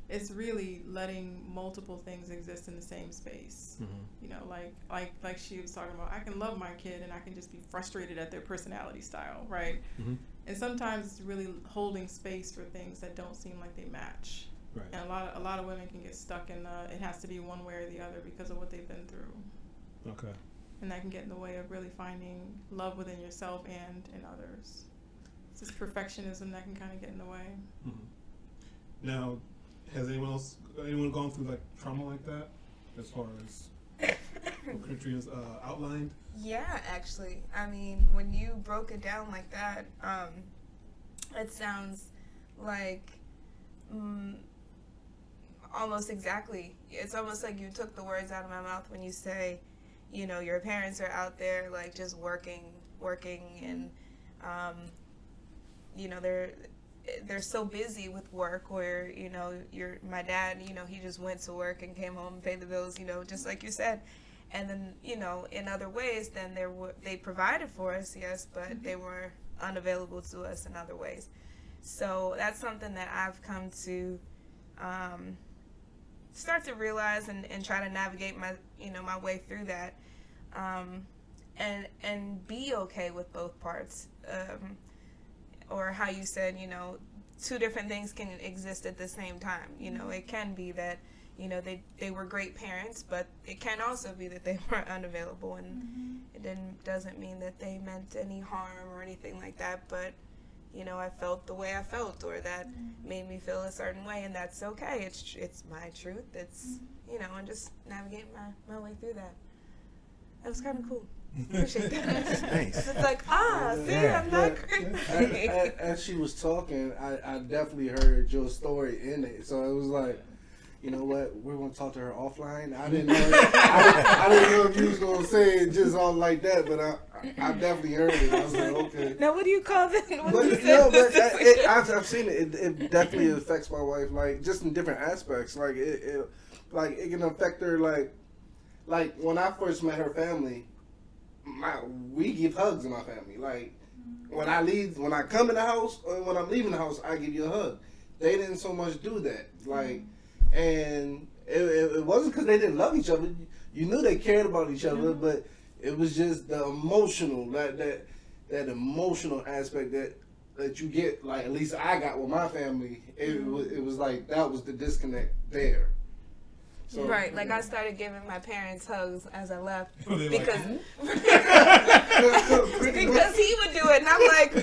it's really letting multiple things exist in the same space. Mhm. Like she was talking about, I can love my kid and I can just be frustrated at their personality style, right? Mhm. And sometimes it's really holding space for things that don't seem like they match. Right. And a lot of women can get stuck in it has to be one way or the other because of what they've been through. Okay. And that can get in the way of really finding love within yourself and in others. It's this perfectionism that can kind of get in the way. Mhm. Now, has anyone gone through like trauma like that, as far as what Katrina's outlined? Yeah, actually. I mean, when you broke it down like that, it sounds like almost exactly. It's almost like you took the words out of my mouth when you say, your parents are out there like just working, and they're so busy with work, or my dad, he just went to work and came home and paid the bills, just like you said. And then, in other ways, then they provided for us, yes, but they were unavailable to us in other ways. So that's something that I've come to start to realize and try to navigate my way through that, and be okay with both parts, or how you said, two different things can exist at the same time. It can be that they were great parents, but it can also be that they weren't unavailable, and it doesn't mean that they meant any harm or anything like that, but I felt the way I felt, or that made me feel a certain way, and that's okay. It's my truth. It's and just navigate my way through that. That was kind of cool. Appreciate that. Nice. It's like, see, Yeah. I'm not crazy. As she was talking, I definitely heard your story in it. So it was like, you know what, we're going to talk to her offline. I didn't know I didn't know if you was going to say it just all like that, but I definitely heard it. I was like, okay. Now, what do you call that? What But do you say? I've seen it. It definitely affects my wife, like just in different aspects. Like it can affect her. Like when I first met her family, we give hugs in my family. Like when I come in the house or when I'm leaving the house, I give you a hug. They didn't so much do that. Like, and it wasn't because they didn't love each other. You knew they cared about each other, but it was just the emotional that emotional aspect that you get. Like at least I got with my family. It was like that was the disconnect there. So, Right, like I started giving my parents hugs as I left Were they like, because "Hmm?" because he would do it, and I'm like,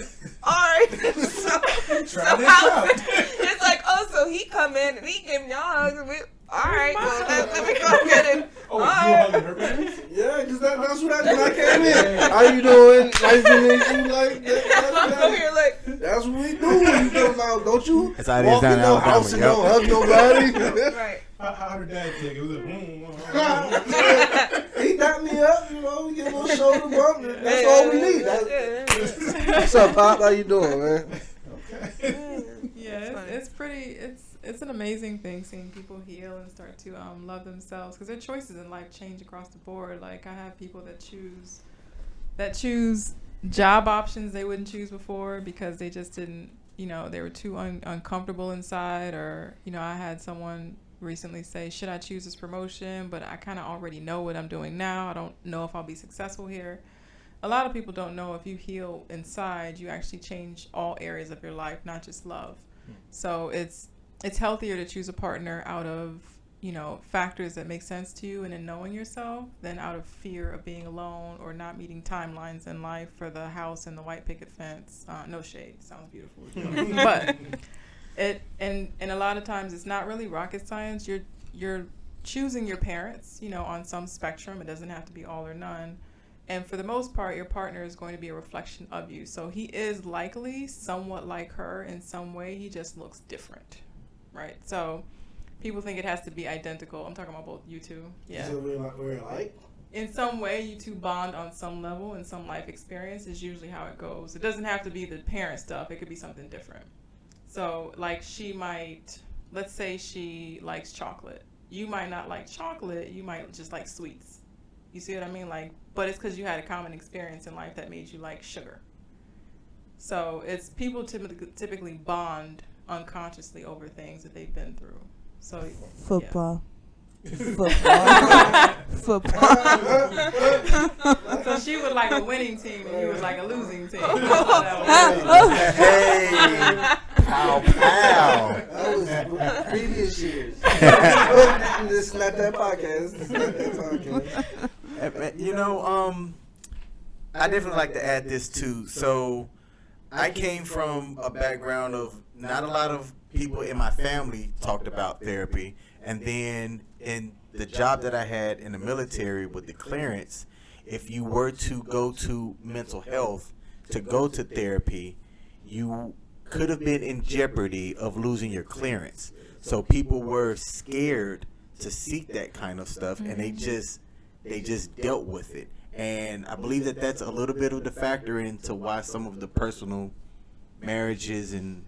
all right. so Try this how- out. it's like, so he come in and he give me hugs. And all right, well let me go ahead and. Oh, all you were right. hugging her parents? yeah, because that's what when I came in. How you doing? Nice to meet you. Like I'm over here like, that's what we do when you come out. Don't you That's how it is walk down in in no Alabama, house and yep. don't hug nobody. right. How her dad take it? Was it, He got me up, we get a little shoulder bump. That's all we need. What's up, Pop? How you doing, man? Okay. Yeah, funny. it's pretty. It's an amazing thing seeing people heal and start to love themselves because their choices in life change across the board. Like I have people that choose job options they wouldn't choose before because they just didn't. They were too uncomfortable inside, or I had someone recently say, should I choose this promotion, but I kind of already know what I'm doing now. I don't know if I'll be successful here. A lot of people don't know if you heal inside, you actually change all areas of your life, not just love. So it's healthier to choose a partner out of factors that make sense to you and in knowing yourself than out of fear of being alone or not meeting timelines in life for the house and the white picket fence. No shade, sounds beautiful. But and a lot of times it's not really rocket science. You're choosing your parents, on some spectrum. It doesn't have to be all or none. And for the most part, your partner is going to be a reflection of you. So he is likely somewhat like her in some way. He just looks different, right? So people think it has to be identical. I'm talking about both you two. Yeah. So we're like, in some way you two bond on some level and some life experience is usually how it goes. It doesn't have to be the parent stuff. It could be something different. So like let's say she likes chocolate. You might not like chocolate. You might just like sweets. You see what I mean? Like, but it's because you had a common experience in life that made you like sugar. So it's people typically bond unconsciously over things that they've been through. So Football. Yeah. Football. So she would like a winning team and you would like a losing team. Hey, pow, pow. That was previous years. This is not that podcast. This is not that podcast. You know, I definitely like to add this too. So I came from a background of not a lot of people in my family talked about therapy. And then in the job that I had in the military with the clearance, if you were to go to mental health to go to therapy, you could have been in jeopardy of losing your clearance. So people were scared to seek that kind of stuff, and they just dealt with it. And I believe that that's a little bit of the factor into why some of the personal marriages and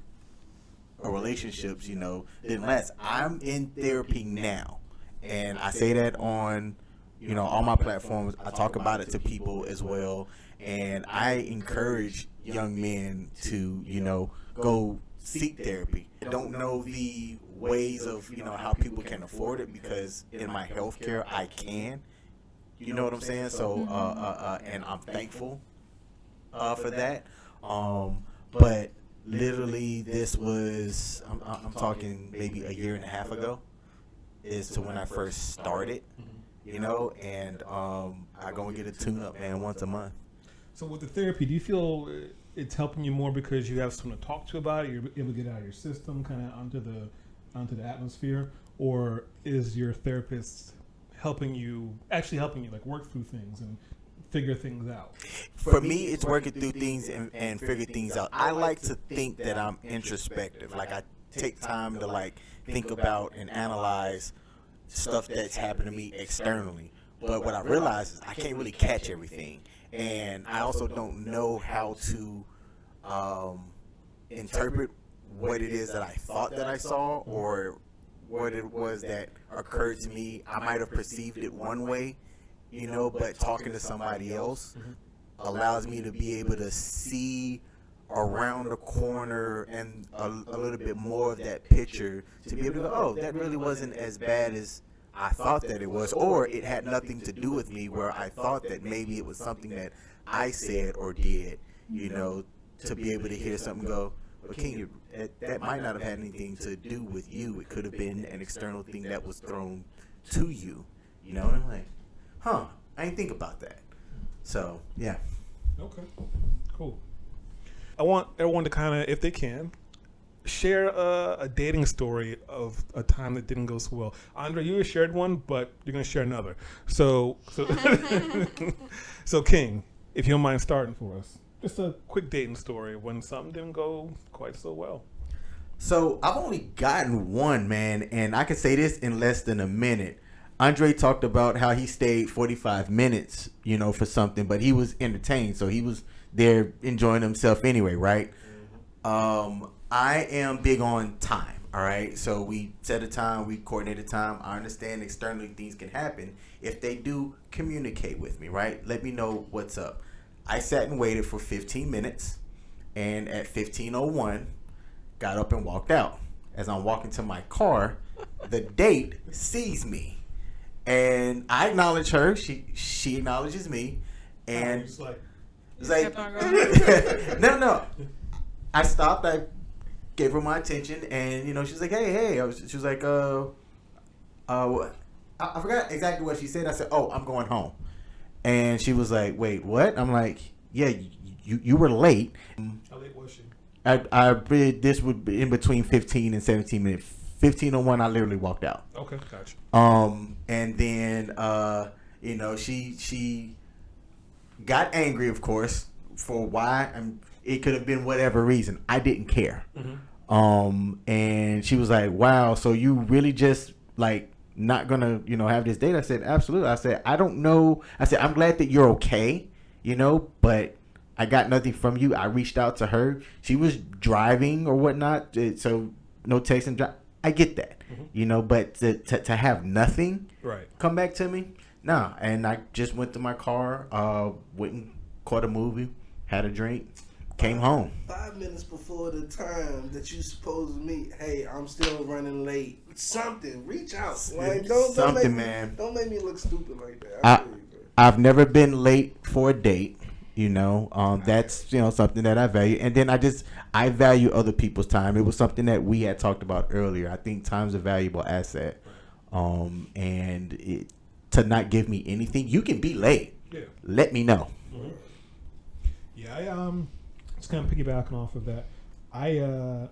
relationships, you know, didn't last. I'm in therapy now, and I say that on, you know, all my platforms. I talk about it to people as well, and I encourage young men to, you know, go seek therapy. I don't know the ways of, you know, how people can afford it, because in my healthcare I can. You know what I'm saying? So, and I'm thankful for that. But literally, this was, I'm talking maybe a year and a half ago, is to when I first started, you know, and I go and get a tune-up, man, once a month. So with the therapy, do you feel it's helping you more because you have someone to talk to about it, you're able to get it out of your system, kind of onto the atmosphere, or is your therapist helping you like work through things and figure things out? For me, it's working through things and figure things out. I like to think that I'm introspective. Like, I take time to like think about and analyze stuff that's happened to me externally. But what I realize is I can't really catch everything. And I also don't know how to interpret what it is that I thought that I saw, or what it was that occurred to me. I might have perceived it one way, you know, but talking to somebody else allows me to be able to see around the corner and a little bit more of that picture, to be able to go, oh, that really wasn't as bad as I thought that it was, or it had nothing to do with me, where I thought that maybe it was something that I said or did, you know, to be able to hear something go, well, King, that might not have had anything to do with you. It could have been an external thing that was thrown to you, you know? And I'm like, huh, I didn't think about that. So, yeah. Okay, cool. I want everyone to kind of, if they can, share a dating story of a time that didn't go so well. Andre, you shared one, but you're going to share another. So King, if you don't mind starting for us. Just a quick dating story when something didn't go quite so well. So I've only gotten one, man, and I can say this in less than a minute. Andre talked about how he stayed 45 minutes, you know, for something, but he was entertained, so he was there enjoying himself anyway, right? I am big on time, all right? So we set a time, we coordinate a time. I understand externally things can happen. If they do, communicate with me, right? Let me know what's up. I sat and waited for 15 minutes, and at 15:01, got up and walked out. As I'm walking to my car, the date sees me, and I acknowledge her. She acknowledges me, and Just like, it's like, no. I stopped. I gave her my attention, and you know, she's like, hey. She was like, I forgot exactly what she said. I said, oh, I'm going home. And she was like, wait, what? I'm like, yeah, you were late. how late was she? I this would be in between 15 and 17 minutes. 15:01, I literally walked out. Okay, gotcha. And then you know, she got angry, of course, for why. It could have been whatever reason. I didn't care. And she was like, wow, so you really just like not gonna, have this date? I said, absolutely. I said, I don't know. I said, I'm glad that you're okay, but I got nothing from you. I reached out to her. She was driving or whatnot, so no text and drive. I get that, but to have nothing come back to me, no. And I just went to my car, went and caught a movie, had a drink, came home. 5 minutes before the time that you supposed to meet, hey, I'm still running late. Something, reach out. Like, don't make me look stupid like that. I've never been late for a date. That's something that I value, and then I value other people's time. It was something that we had talked about earlier. I think time's a valuable asset, and to not give me anything, you can be late. Yeah. Let me know. Mm-hmm. Yeah, I just kind of piggybacking off of that. I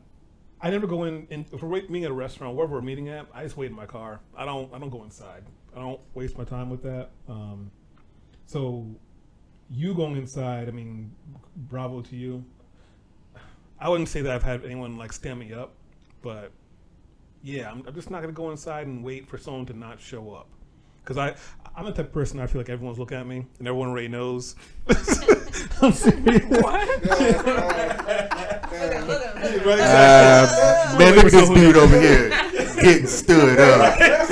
never go in if we're meeting at a restaurant, wherever we're meeting at. I just wait in my car. I don't go inside. I don't waste my time with that. So. You going inside, I mean, bravo to you. I wouldn't say that I've had anyone stand me up, but yeah, I'm just not gonna go inside and wait for someone to not show up. Because I'm the type of person I feel like everyone's looking at me and everyone already knows. I'm serious. What? Man, look at this dude over here getting stood up. I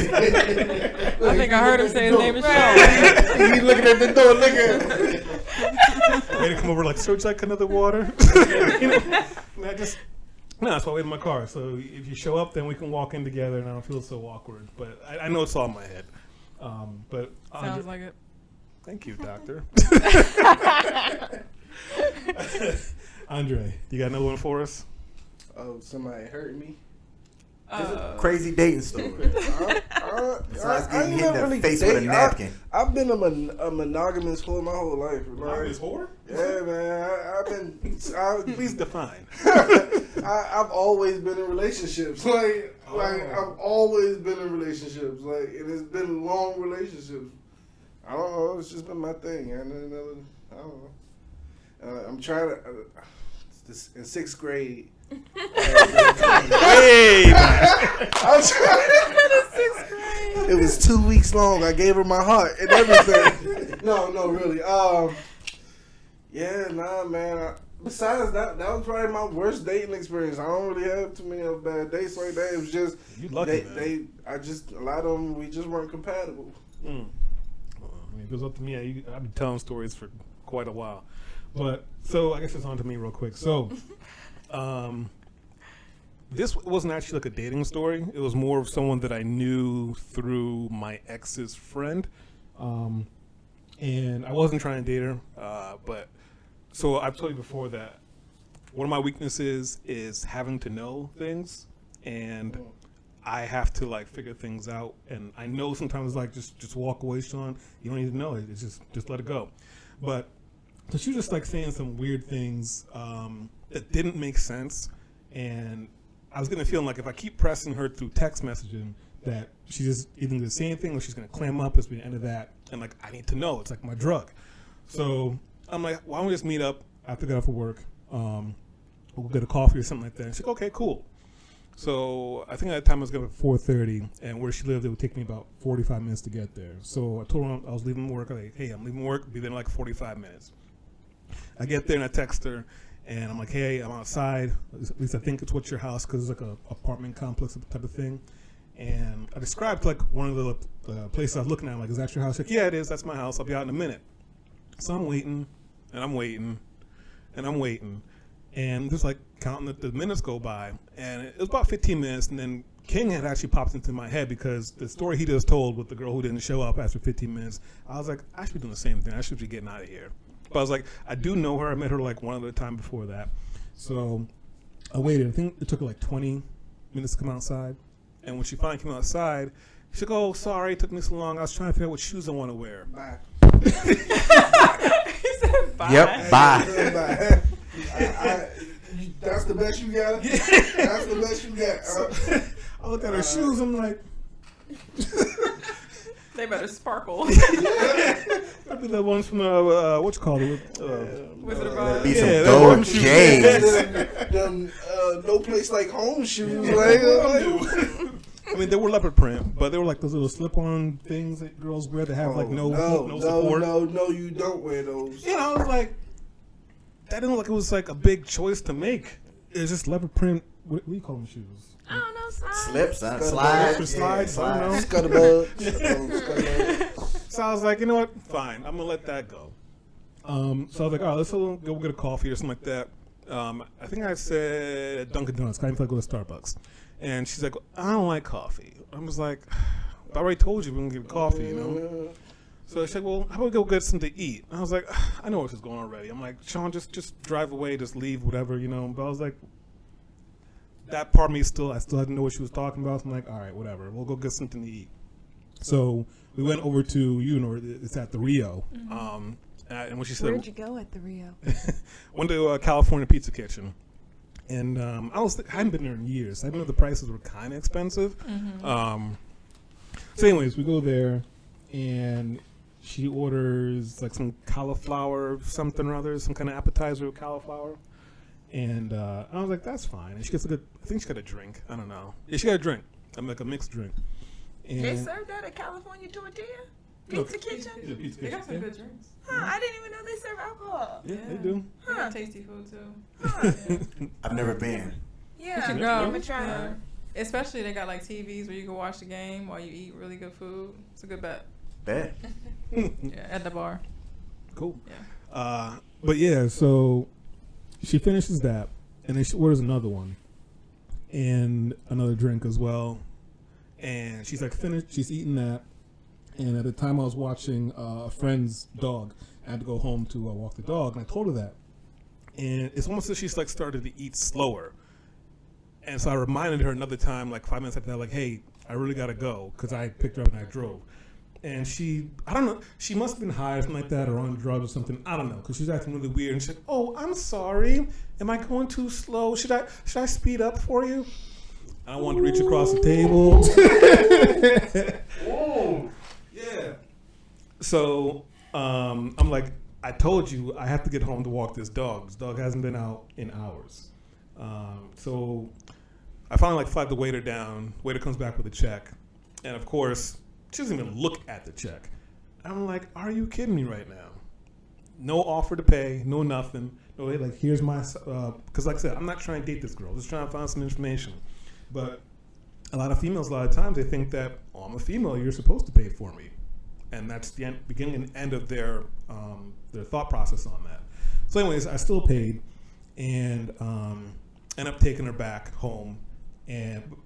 think I heard him say his name is Sean. He's looking at the door, looking. Ready to come over so would you like another water? That's why I wait in my car. So if you show up, then we can walk in together and I don't feel so awkward. But I know it's all in my head. But sounds like it. Thank you, doctor. Andre, you got another one for us? Oh, somebody hurt me? Crazy dating story. Besides getting hit in the face with a napkin. I've been a monogamous whore my whole life. Monogamous whore? Yeah, man. Please define. I've always been in relationships. I've always been in relationships. And it's been long relationships. I don't know. It's just been my thing. I don't know. I'm trying to. In 6th grade. Hey! I'm trying. It was 2 weeks long. I gave her my heart and everything. No, really. Yeah, nah, man. Besides that was probably my worst dating experience. I don't really have too many bad dates like that. It was just you lucky, a lot of them we just weren't compatible. Well, I mean, if it was up to me, I'd be telling stories for quite a while. But so I guess it's on to me real quick. So, this wasn't actually a dating story. It was more of someone that I knew through my ex's friend, and I wasn't trying to date her. But so I've told you before that one of my weaknesses is having to know things, and I have to figure things out. And I know sometimes just walk away, Sean. You don't need to know it. It's just let it go. But so she was just saying some weird things that didn't make sense, and I was getting the feeling if I keep pressing her through text messaging that she's just either going to say anything or she's going to clam up. It's the end of that, and I need to know. It's like my drug. So I'm like, why don't we just meet up after I get off of work? We'll get a coffee or something like that. And she's like, okay, cool. So I think at the time I was going at 4:30, and where she lived, it would take me about 45 minutes to get there. So I told her I was leaving work. I'm like, hey, I'm leaving work. Be there in 45 minutes. I get there and I text her, and I'm like, hey, I'm outside. At least I think it's what's your house, because it's an apartment complex type of thing. And I described one of the places I was looking at. I'm like, is that your house? She's like, yeah, it is. That's my house. I'll be out in a minute. So I'm waiting, and I'm waiting, and I'm waiting. And just counting the minutes go by. And it was about 15 minutes, and then King had actually popped into my head because the story he just told with the girl who didn't show up after 15 minutes, I was like, I should be doing the same thing. I should be getting out of here. But I was like, I do know her. I met her one other time before that. So I waited. I think it took her 20 minutes to come outside. And when she finally came outside, she's like, oh, sorry, it took me so long. I was trying to figure out what shoes I want to wear. Bye. He said bye. Yep, bye. That's the best you got? That's the best you got. I looked at her shoes. I'm like, they better sparkle. That'd be the ones from what you call it? Wizard of Oz. Be some gold J's. Them no place like home shoes. I mean, they were leopard print, but they were like those little slip-on things that girls wear that have like no support. No, you don't wear those. You know, I was like, that didn't look like it was like a big choice to make. It's just leopard print. What do you call them shoes? I don't know, Slips, Slides, I don't know. Scuttlebutt. So I was like, you know what? Fine, I'm gonna let that go. So I was like, all right, let's go get a coffee or something like that. I think I said Dunkin' Donuts. I didn't feel like go to Starbucks. And she's like, I don't like coffee. I was like, I already told you we can get coffee, you know. So she's like, well, how about we go get something to eat? I was like, I know where this is going already. I'm like, Sean, just drive away, just leave, whatever, you know. But I was like, that part of me I still didn't know what she was talking about. So I'm like, all right, whatever. We'll go get something to eat. So we went over to, it's at the Rio. Mm-hmm. And when she said, Where'd you go at the Rio? went to California Pizza Kitchen. And I hadn't been there in years. I didn't know the prices were kind of expensive. Mm-hmm. So anyways, we go there, and she orders like some cauliflower something or other, some kind of appetizer with cauliflower. And I was like, that's fine. And she gets I think she got a drink. I don't know. Yeah, she got a drink. I'm like a mixed drink. And They served that at California Tortilla? Pizza Kitchen? Yeah, Pizza They got Kitchen. some Yeah. good drinks. Huh, I didn't even know they serve alcohol. Yeah, they do. They Huh. got tasty food too. Huh. I've never been. Yeah, should I'm go. gonna try Yeah. it. Especially they got like TVs where you can watch the game while you eat really good food. It's a good bet. Bet. Yeah, at the bar. Cool. Yeah. But yeah, so she finishes that, and then she orders another one, and another drink as well. And she's like finished. She's eating that, and at the time I was watching a friend's dog. I had to go home to walk the dog, and I told her that. And it's almost as she's like started to eat slower. And so I reminded her another time, like 5 minutes after that, like, hey, I really got to go, because I picked her up and I drove. And she, I don't know, she must have been high or something like that, or on drugs or something. I don't know, because she was acting really weird. And she's like, oh, I'm sorry. Am I going too slow? Should I speed up for you? And I wanted to reach across the table. Yeah. So I'm like, I told you I have to get home to walk this dog. This dog hasn't been out in hours. So I finally flag the waiter down. Waiter comes back with a check. And of course, she doesn't even look at the check. I'm like, are you kidding me right now? No offer to pay, no nothing. No, like, here's my, because like I said, I'm not trying to date this girl. I'm just trying to find some information. But a lot of females, a lot of times, they think that, oh, I'm a female, you're supposed to pay for me. And that's the beginning and end of their thought process on that. So anyways, I still paid and end up taking her back home.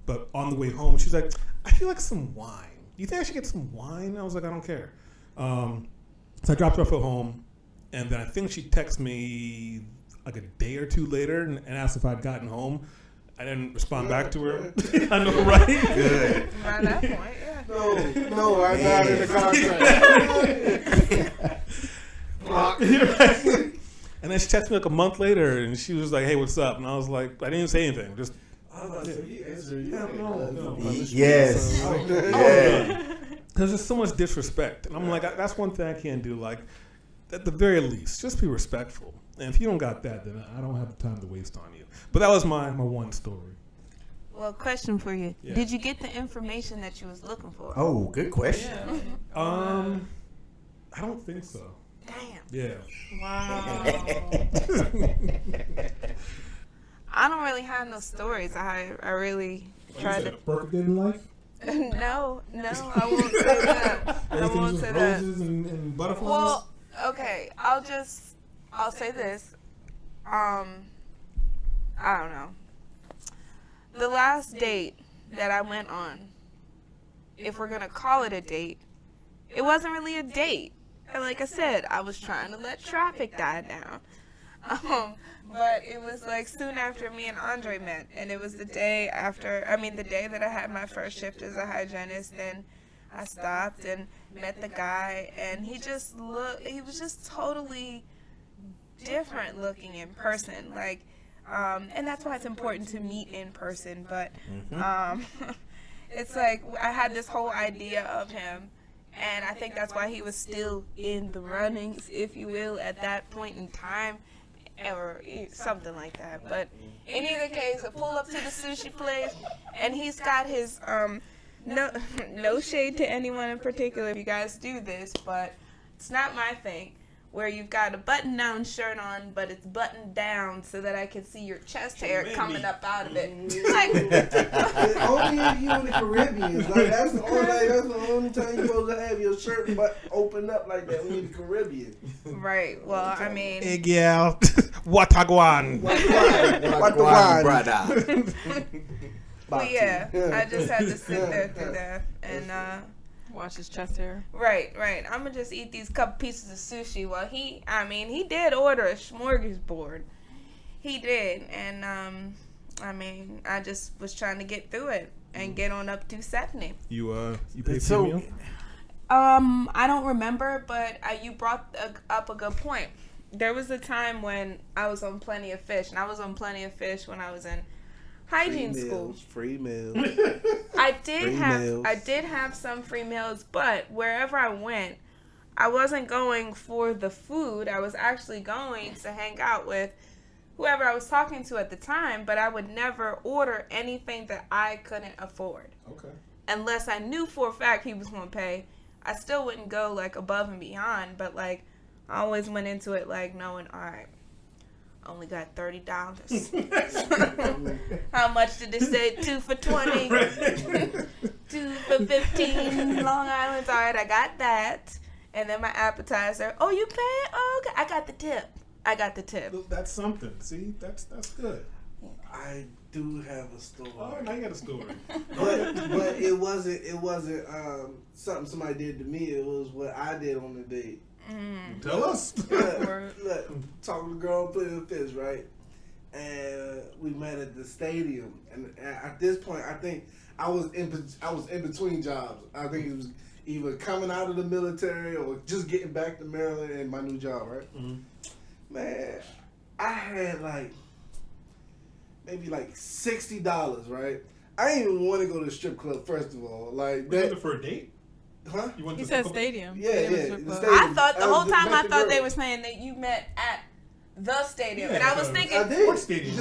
But on the way home, she's like, I feel like some wine. You think I should get some wine? I was like, I don't care. So I dropped her off at home. And then I think she texted me like a day or two later and asked if I'd gotten home. I didn't respond back to her. I know, right? Good. By that point, yeah. No, I'm not in the contract. And then she texted me like a month later, and she was like, "Hey, what's up?" And I was like, "I didn't even say anything. Just No. Yes. because there's so much disrespect." And I'm like, "That's one thing I can't do. Like, at the very least, just be respectful. And if you don't got that, then I don't have the time to waste on you." But that was my one story. Well, question for you. Yeah. Did you get the information that you was looking for? Oh, good question. Yeah. I don't think so. Damn. Yeah. Wow. I don't really have no stories. I really tried to. Perfect day in life. No, I won't say that. I Everything's won't just say that. roses and butterflies. Well, okay. I'll say this. I don't know. The last date that I went on, if we're gonna call it a date, it wasn't really a date. And like I said, I was trying to let traffic die down. But it was like soon after me and Andre met, and it was the day that I had my first shift as a hygienist, and I stopped and met the guy, and he was just totally different looking in person, like, and that's why it's important to meet in person, but, it's like, I had this whole idea of him, and I think that's why he was still in the runnings, if you will, at that point in time, or something like that. But in either case, I pull up to the sushi place, and he's got his no shade to anyone in particular if you guys do this, but it's not my thing. Where you've got a button-down shirt on, but it's buttoned down so that I can see your chest hair coming up out of it. Like, Only if you in the Caribbean. Like that's the only time you're supposed to have your shirt open up like that when you're in the Caribbean. right. Well, I mean, Hey, girl. Wataguan. Wataguan, brother. but yeah, I just had to sit there through that and Wash his chest hair. Right. I'm gonna just eat these couple pieces of sushi. Well, he did order a smorgasbord. He did, and I just was trying to get through it and get on up to 70. You paid for your meal? I don't remember, but you brought up a good point. There was a time when I was on Plenty of Fish, and I was on Plenty of Fish when I was in hygiene school. Free meals. I did meals. have some free meals, but wherever I went, I wasn't going for the food. I was actually going to hang out with whoever I was talking to at the time, but I would never order anything that I couldn't afford. Okay. Unless I knew for a fact he was going to pay. I still wouldn't go like above and beyond, but like I always went into it like knowing, all right, only got $30. How much did they say? 2 for 20, 2 for 15. Long Island's. All right, I got that, and then my appetizer. Oh, you paying? Oh, okay. I got the tip. Look, that's something. See, that's good. I do have a story. Oh, now you got a story. but it wasn't something somebody did to me. It was what I did on the date. Tell us. Look, talking to the girl, Plenty of Fish, right? And we met at the stadium. And at this point, I think I was in between jobs. I think it was either coming out of the military or just getting back to Maryland and my new job, right? Mm-hmm. Man, I had maybe $60, right? I didn't even want to go to the strip club, first of all. Like that for a date? Huh? He said stadium. Yeah. I thought the whole time they were saying that you met at the stadium, and I was thinking, what stadium?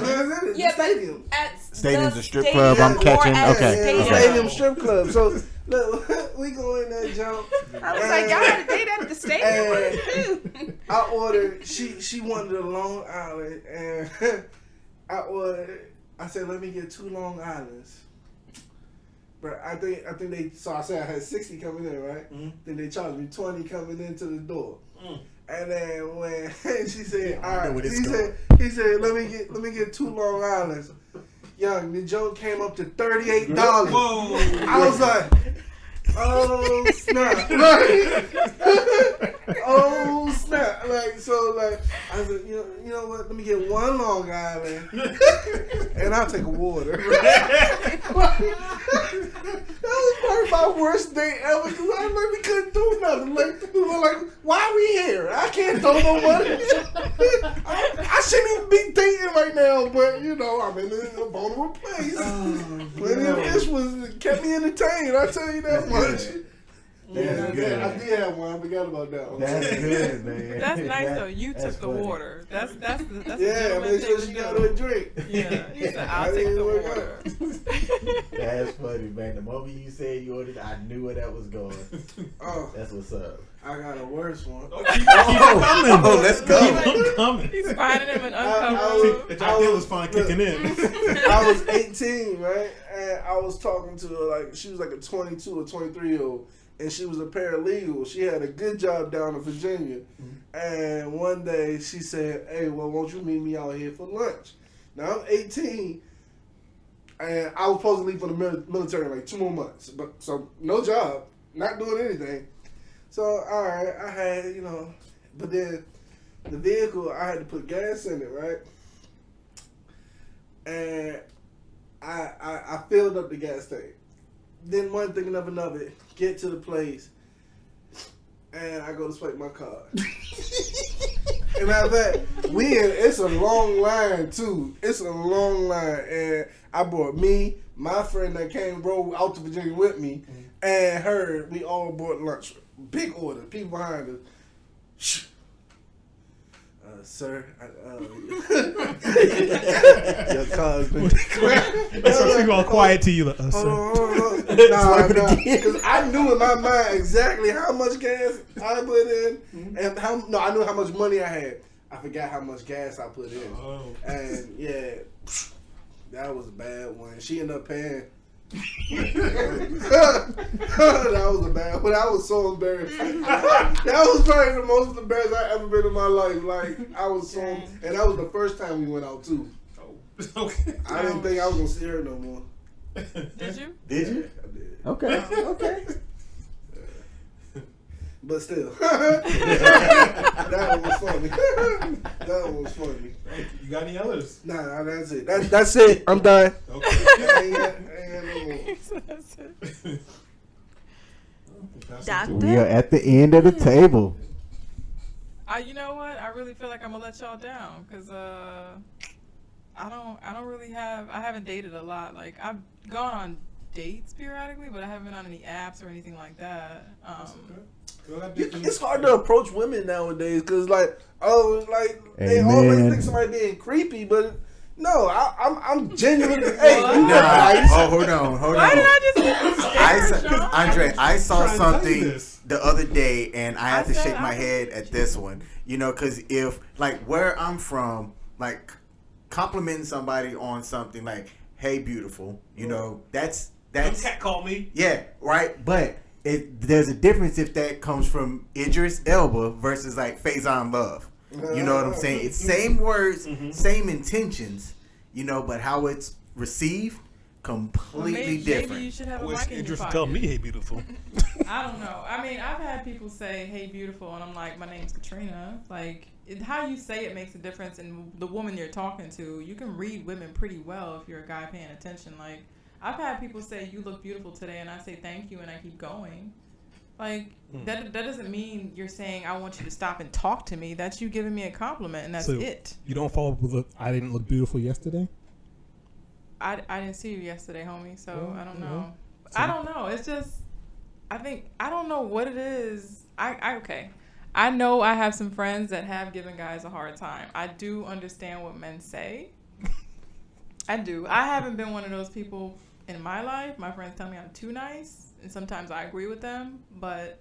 Yeah, stadium. Stadium's a strip club. I'm catching. Okay. Stadium strip club. So look, we go in there, jump. I was like, y'all had a date at the stadium. I ordered. She wanted a Long Island, and I said, let me get 2 Long Islands. But I think they. So I said I had 60 coming in, right? Mm-hmm. Then they charged me 20 coming into the door. Mm. And then when she said, all right, he said, let me get 2 Long Islands. Young, the joke came up to $38. Whoa! I was like, oh snap! Oh snap! I said, you know what? Let me get 1 Long Island, and I'll take a water. That was probably my worst date ever because we couldn't do nothing. We were like, why are we here? I can't throw no money. I shouldn't even be dating right now, but I'm in a vulnerable place. Plenty of Fish kept me entertained. I tell you that much. That's good. I did have one. I forgot about that one. That's good, man. That's nice though. You took the water. That's yeah. Make sure she got her a drink. Yeah. He said, I'll take the water. That's funny, man. The moment you said you ordered, I knew where that was going. Oh, that's what's up. I got a worse one. Keep coming. Oh, let's go. Keep coming. He's finding him and uncovering. The idea was fine kicking in. I was 18, right? And I was talking to her she was like a 22 or 23-year-old. And she was a paralegal. She had a good job down in Virginia. Mm-hmm. And one day she said, hey, well, won't you meet me out here for lunch? Now, I'm 18, and I was supposed to leave for the military in 2 more months. So, no job, not doing anything. So, all right, I had, but then the vehicle, I had to put gas in it, right? And I filled up the gas tank. Then one thing and another, get to the place, and I go to swipe my card. And matter of fact, it's a long line too. It's a long line, and I brought me, my friend that came rode out to Virginia with me, and her. We all bought lunch. Big order. People behind us. Sir, your car's been That's what you all quiet to you, like, Hold sir. on, hold on. Nah, because I knew in my mind exactly how much gas I put in, and I knew how much money I had. I forgot how much gas I put in, and yeah, that was a bad one. She ended up paying. That was a bad one. I was so embarrassed. That was probably the most embarrassed I ever been in my life. Like I was so, and that was the first time we went out too. Okay. I didn't think I was gonna see her no more. Did you? Did you? I did. Okay. Okay. But still, that one was funny. That one was funny. You got any others? Nah, that's it. That's it. I'm done. Okay. I ain't got no more. That's it. Doctor? We are at the end of the table. You know what? I really feel like I'm gonna let y'all down because I don't really have. I haven't dated a lot. Like I've gone on dates periodically, but I haven't been on any apps or anything like that. It's hard to approach women nowadays because, like, they Amen. always think somebody being creepy, but no, I'm genuinely. Hey, What? you guys. Oh, hold on. Why did I just get scared, Andre, I saw Trying to tell you something this. the other day, and I had to said shake my I- head at this one. You know, because if, like, where I'm from, like, complimenting somebody on something like, hey, beautiful, you know, that's Cat called me. yeah, right? But there's a difference if that comes from Idris Elba versus, like, Faison Love. You know what I'm saying? It's same words, same intentions, you know, but how it's received, completely maybe different. you should have I a wish mic in your Idris would pocket. tell me, hey, beautiful. I don't know. I mean, I've had people say, "Hey, beautiful," and I'm like, "My name's Katrina." Like, how you say it makes a difference in the woman you're talking to. You can read women pretty well if you're a guy paying attention. Like, I've had people say, "You look beautiful today," and I say, "Thank you," and I keep going. Like, that doesn't mean you're saying, "I want you to stop and talk to me." That's you giving me a compliment, and that's So, it. You don't follow up with a, I didn't look beautiful yesterday? I didn't see you yesterday, homie, so Well, I don't you know. know, I don't know. It's just, I don't know what it is. Okay. I know I have some friends that have given guys a hard time. I do understand what men say. I do. I haven't been one of those people in my life. My friends tell me I'm too nice, and sometimes I agree with them, but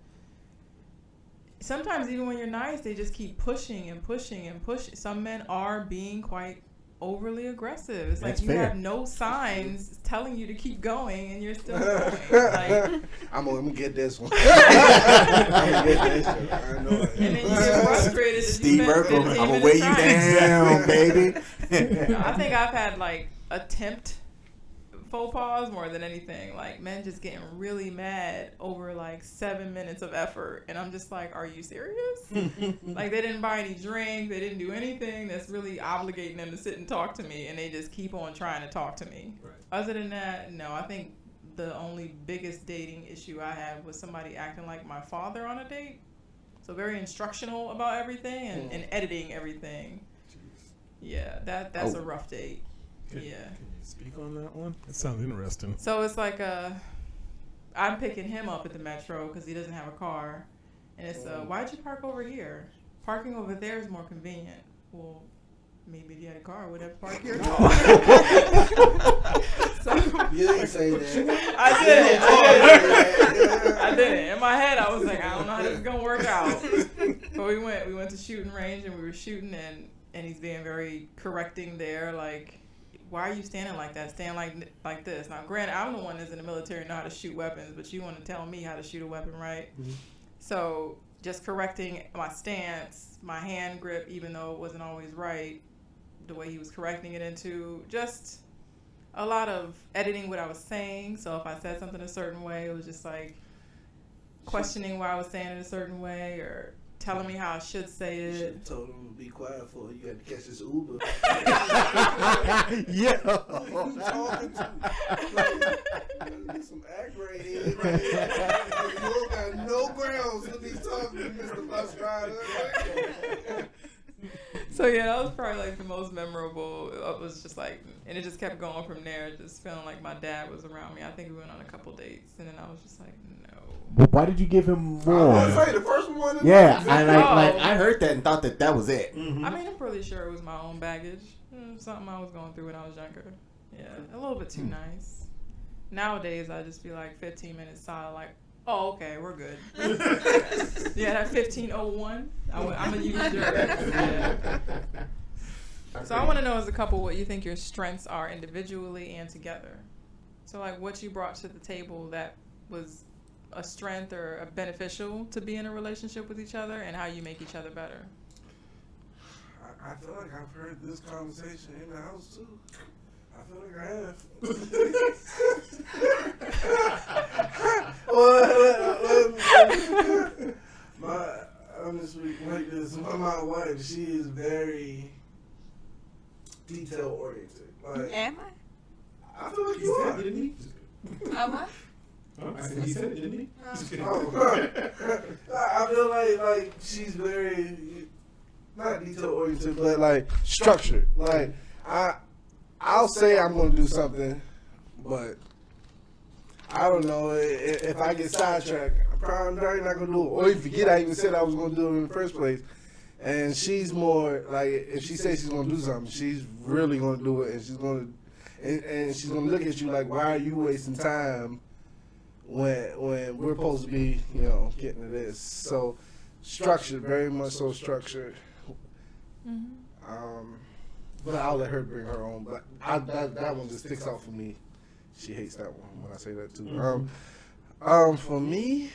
sometimes even when you're nice, they just keep pushing and pushing and pushing. Some men are being quite overly aggressive. It's That's like you fair. have no signs telling you to keep going, and you're still going. Like, I'm gonna get this one. I'm gonna get this one. I know it. and then you get frustrated. that you Steve spent Urkel, 15 I'm gonna minutes weigh you trying. down, baby. No, I think I've had like attempt faux pas more than anything. Like men just getting really mad over like 7 minutes of effort, and I'm just like, are you serious? Like they didn't buy any drink, they didn't do anything that's really obligating them to sit and talk to me, and they just keep on trying to talk to me. Right. Other than that, no. I think the only biggest dating issue I had was somebody acting like my father on a date. So very instructional about everything and editing everything. Yeah, that's a rough date. Can Yeah. you speak on that one? It sounds interesting. So it's like I'm picking him up at the metro because he doesn't have a car, and it's why'd you park over here? Parking over there is more convenient. Well, maybe if you had a car, I would have parked here. So You didn't say that. I didn't. In my head, I was like, I don't know how this is gonna work out. But we went to shooting range, and we were shooting, and he's being very correcting there, like, why are you standing like that? Stand like this. Now, granted, I'm the one that's in the military and know how to shoot weapons, but you want to tell me how to shoot a weapon, right? Mm-hmm. So just correcting my stance, my hand grip, even though it wasn't always right, the way he was correcting it into, just a lot of editing what I was saying. So if I said something a certain way, it was just like questioning why I was saying it a certain way, or telling me how I should say You should it. have told him to be quiet for you. Had to catch this Uber. Yeah. Who you talking to? Like, get some act right here. Right here. You don't got no grounds to be talking to Mr. Bus Rider. So yeah, that was probably like the most memorable. It was just like, and it just kept going from there. Just feeling like my dad was around me. I think we went on a couple dates, and then I was just like, no. But why did you give him I more? was gonna say the first one. Yeah, I like Oh. I heard that and thought that was it. Mm-hmm. I mean, I'm pretty sure it was my own baggage. Something I was going through when I was younger. Yeah, a little bit too nice. Nowadays, I just be like 15 minutes solid, like, oh, okay, we're good. Yeah, that 15:01, I'm going to use yours. Yeah. So I want to know as a couple what you think your strengths are individually and together. So like what you brought to the table that was a strength or a beneficial to be in a relationship with each other and how you make each other better. I feel like I've heard this conversation in the house too. I feel like I have. I'm just like this. My wife, she is very detail oriented. Like, Am I feel like He you said are. it, didn't he? I? Am I? Huh? I said he said it, didn't he? Oh, I feel like she's very not detail oriented, but like structured. Like I'll say I'm gonna do something, but I don't know if I get sidetracked. I'm probably not gonna do it, or you forget I even said I was gonna do it in the first place. And she's more like if she says she's gonna do something, she's really gonna do it, and she's gonna look at you like, why are you wasting time when we're supposed to be, getting to this? So structured, very much so structured. Mm-hmm. But I'll let her bring her own. But that one just sticks out for me. She hates that one when I say that too. Mm-hmm. For me,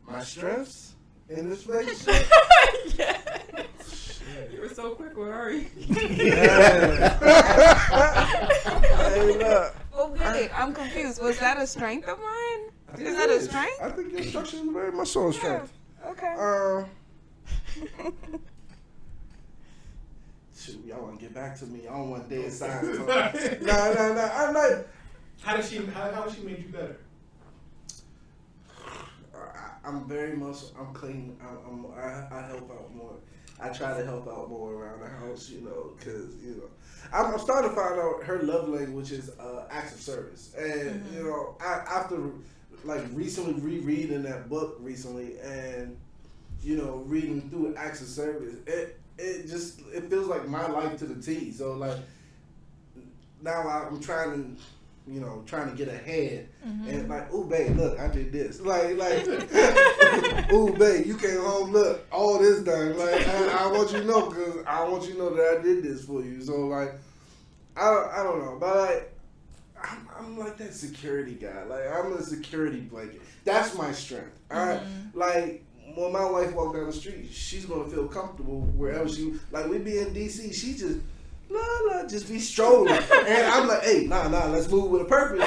my strengths in this relationship. Yeah. You were so quick. Where are you? Hey, look. Oh, wait, I'm confused. Was that a strength of mine? Is that a strength? I think your structure is very much so a strength. Okay. Shoot, y'all want to get back to me? I don't want dead silence. No. I'm like, How does she make you better? I'm very much. I'm clean. I help out more. I try to help out more around the house, because I'm starting to find out her love language is acts of service, and after like recently rereading that book recently, and reading through acts of service, it feels like my life to the T. So like now I'm trying to get ahead, and like, ooh, babe, look, I did this. Like, ooh, babe, you came home, look, all this done. Like, I want you to know, because I want you to know that I did this for you. So like, I don't know, but like, I'm like that security guy. Like, I'm a security blanket. That's my strength. Like, when my wife walks down the street, she's gonna feel comfortable wherever we be in DC, she just just be strolling. And I'm like, hey, nah, let's move with a purpose.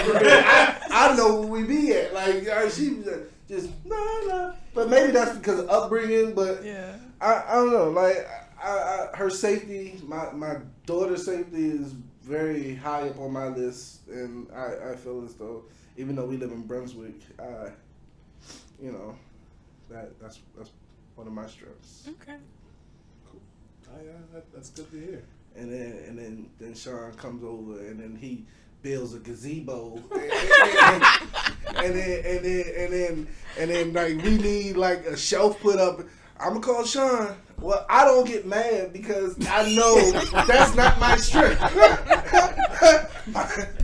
I know where we be at. Like, she just, nah. But maybe that's because of upbringing, but Yeah. I don't know. Like, her safety, my daughter's safety is very high up on my list. And I feel as though, even though we live in Brunswick, that's one of my strengths. Okay. Oh, yeah, that's good to hear. And then Sean comes over, and then he builds a gazebo, and then like we need like a shelf put up. I'm gonna call Sean. Well, I don't get mad because I know that's not my strength.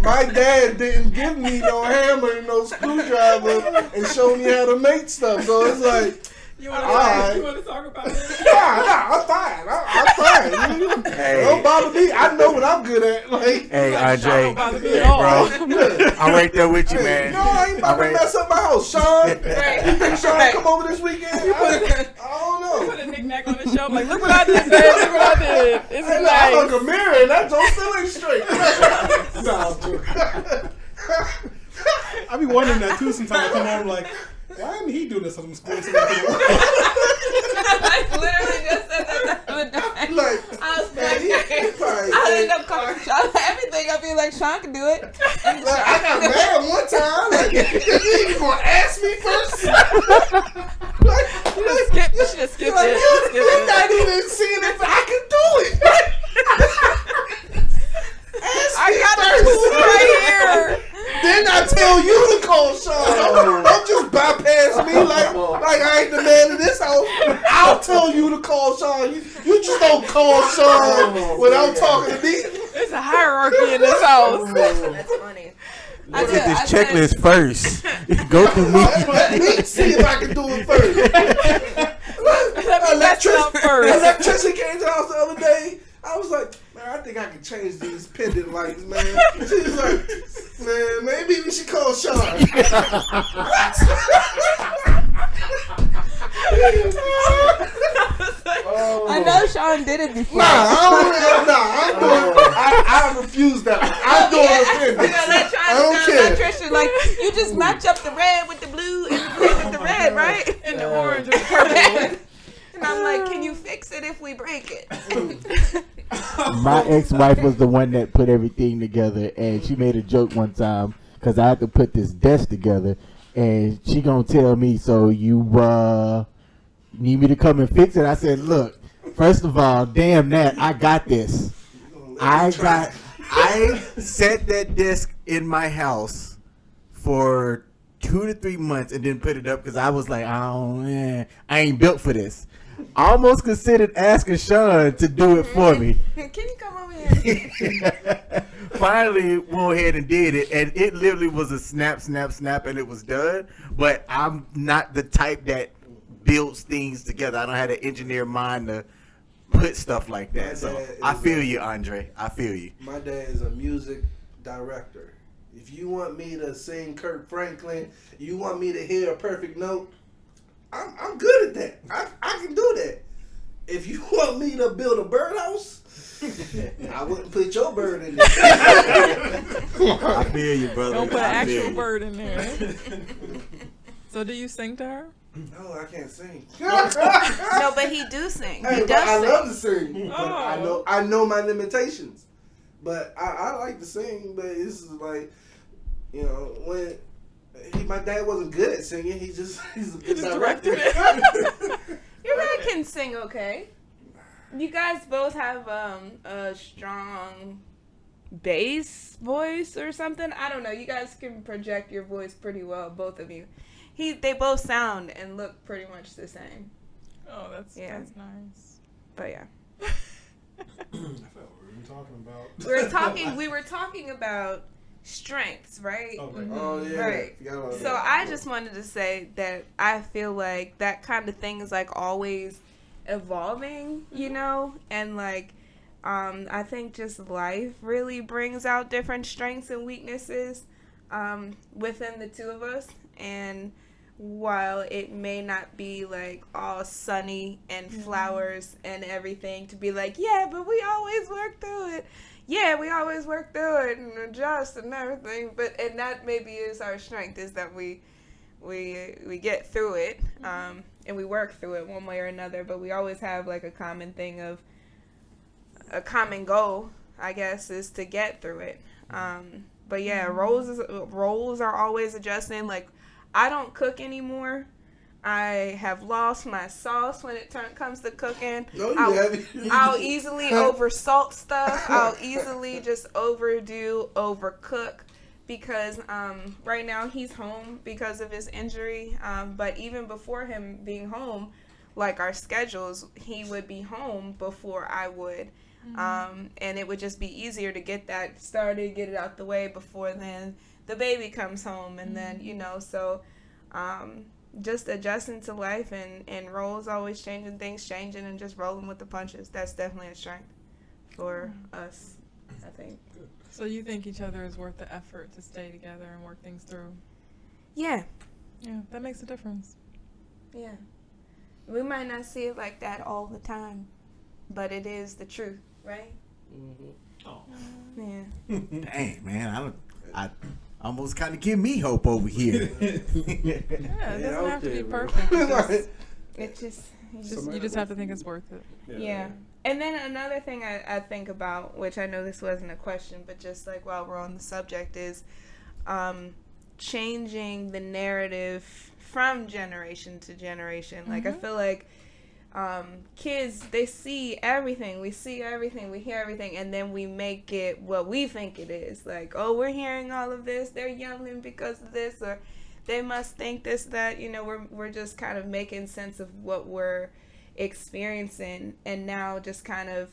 my dad didn't give me no hammer and no screwdriver and show me how to make stuff. So it's like, You want to talk about it? nah, I'm fine. I'm fine. Hey. Don't bother me. I know what I'm good at. Like, Hey, Don't RJ, bother me at all. bro, I'm right there with you, man. No, I ain't about to mess up my house, Sean. You think Sean come over this weekend? I don't Put know. a knick-knack on the shelf, like, look what I did, babe. Look what I did. It's Hey, look, I nice. look a mirror and that joke still ain't straight. No, I'm joking. I be wondering that too sometimes. I come home like, why didn't he do this? I'm school. I literally just said that the other day. Like, I was man, he probably I ended up calling Sean. Everything I feel like Sean can do it. And like, I got mad one time. Like, you gonna ask me first? You should have skipped Like, it. you're not even seeing if I can do it. Ask I me got first. the tool right here. Then I tell you to call Sean. call Sean. You just don't call Sean without talking to me. There's a hierarchy in this house. That's funny. Let's get this checklist first. Go through me. Let me see if I can do it first. Electrician came to the house the other day. I was like, man, I think I can change these pendant lights, man. She was like, man, maybe we should call Sean. I know Sean did it before. I refuse that one. I'm doing the pendant. I don't care. Electrician, like, you just match up the red with the blue and the blue with the red, right? And the orange with the purple. And I'm like, can you fix it if we break it? My ex-wife was the one that put everything together, and she made a joke one time because I had to put this desk together, and she gonna tell me, so you need me to come and fix it? I said, look, first of all, damn that, I got this. I set that desk in my house for 2 to 3 months and then put it up because I was like, oh man, I ain't built for this. I almost considered asking Sean to do it for me. Can you come over here? Finally went ahead and did it, and it literally was a snap, and it was done. But I'm not the type that builds things together. I don't have an engineer mind to put stuff like that. So I feel you, Andre. I feel you. My dad is a music director. If you want me to sing Kirk Franklin, you want me to hear a perfect note, I'm good at that. I can do that. If you want me to build a birdhouse, I wouldn't put your bird in there. I feel you, brother. Don't put an I feel actual you. bird in there. So do you sing to her? No, I can't sing. No, but he do sing. Hey, He but does I sing. love to sing. But Oh. I know my limitations. But I like to sing. But it's like, you know, when my dad wasn't good at singing, he's a good director. Your dad can sing okay. You guys both have a strong bass voice or something. I don't know. You guys can project your voice pretty well, both of you. They both sound and look pretty much the same. Oh, that's nice. But yeah. I forgot what we were talking about. We were talking about strengths, right? Okay. Oh yeah. Right. Forgot about So that. I just wanted to say that I feel like that kind of thing is like always evolving, you know, and like I think just life really brings out different strengths and weaknesses within the two of us. And while it may not be like all sunny and flowers and everything to be like, yeah, but we always work through it. Yeah, we always work through it and adjust and everything. And that maybe is our strength, is that we get through it and we work through it one way or another. But we always have like a common thing of a common goal, I guess, is to get through it. But yeah, roles are always adjusting. Like, I don't cook anymore. I have lost my sauce when it comes to cooking. No, you haven't. I'll easily oversalt stuff. I'll easily just overcook because right now he's home because of his injury. But even before him being home, like our schedules, he would be home before I would. And it would just be easier to get that started, get it out the way before then the baby comes home. And then, you know, so just adjusting to life and roles always changing, things changing, and just rolling with the punches. That's definitely a strength for us, I think. So you think each other is worth the effort to stay together and work things through? Yeah. Yeah, that makes a difference. Yeah. We might not see it like that all the time, but it is the truth, right? Mm-hmm. Oh. Yeah. Dang, man, I almost kind of give me hope over here. Yeah, it Yeah, doesn't have to okay, be bro. perfect. It just You just have to think it's worth it. yeah. And then another thing I think about, which I know this wasn't a question, but just like while we're on the subject, is changing the narrative from generation to generation. Like, I feel like kids, they see everything. We see everything. We hear everything. And then we make it what we think it is. Like, oh, we're hearing all of this. They're yelling because of this. Or they must think this, that. You know, we're just kind of making sense of what we're experiencing, and now just kind of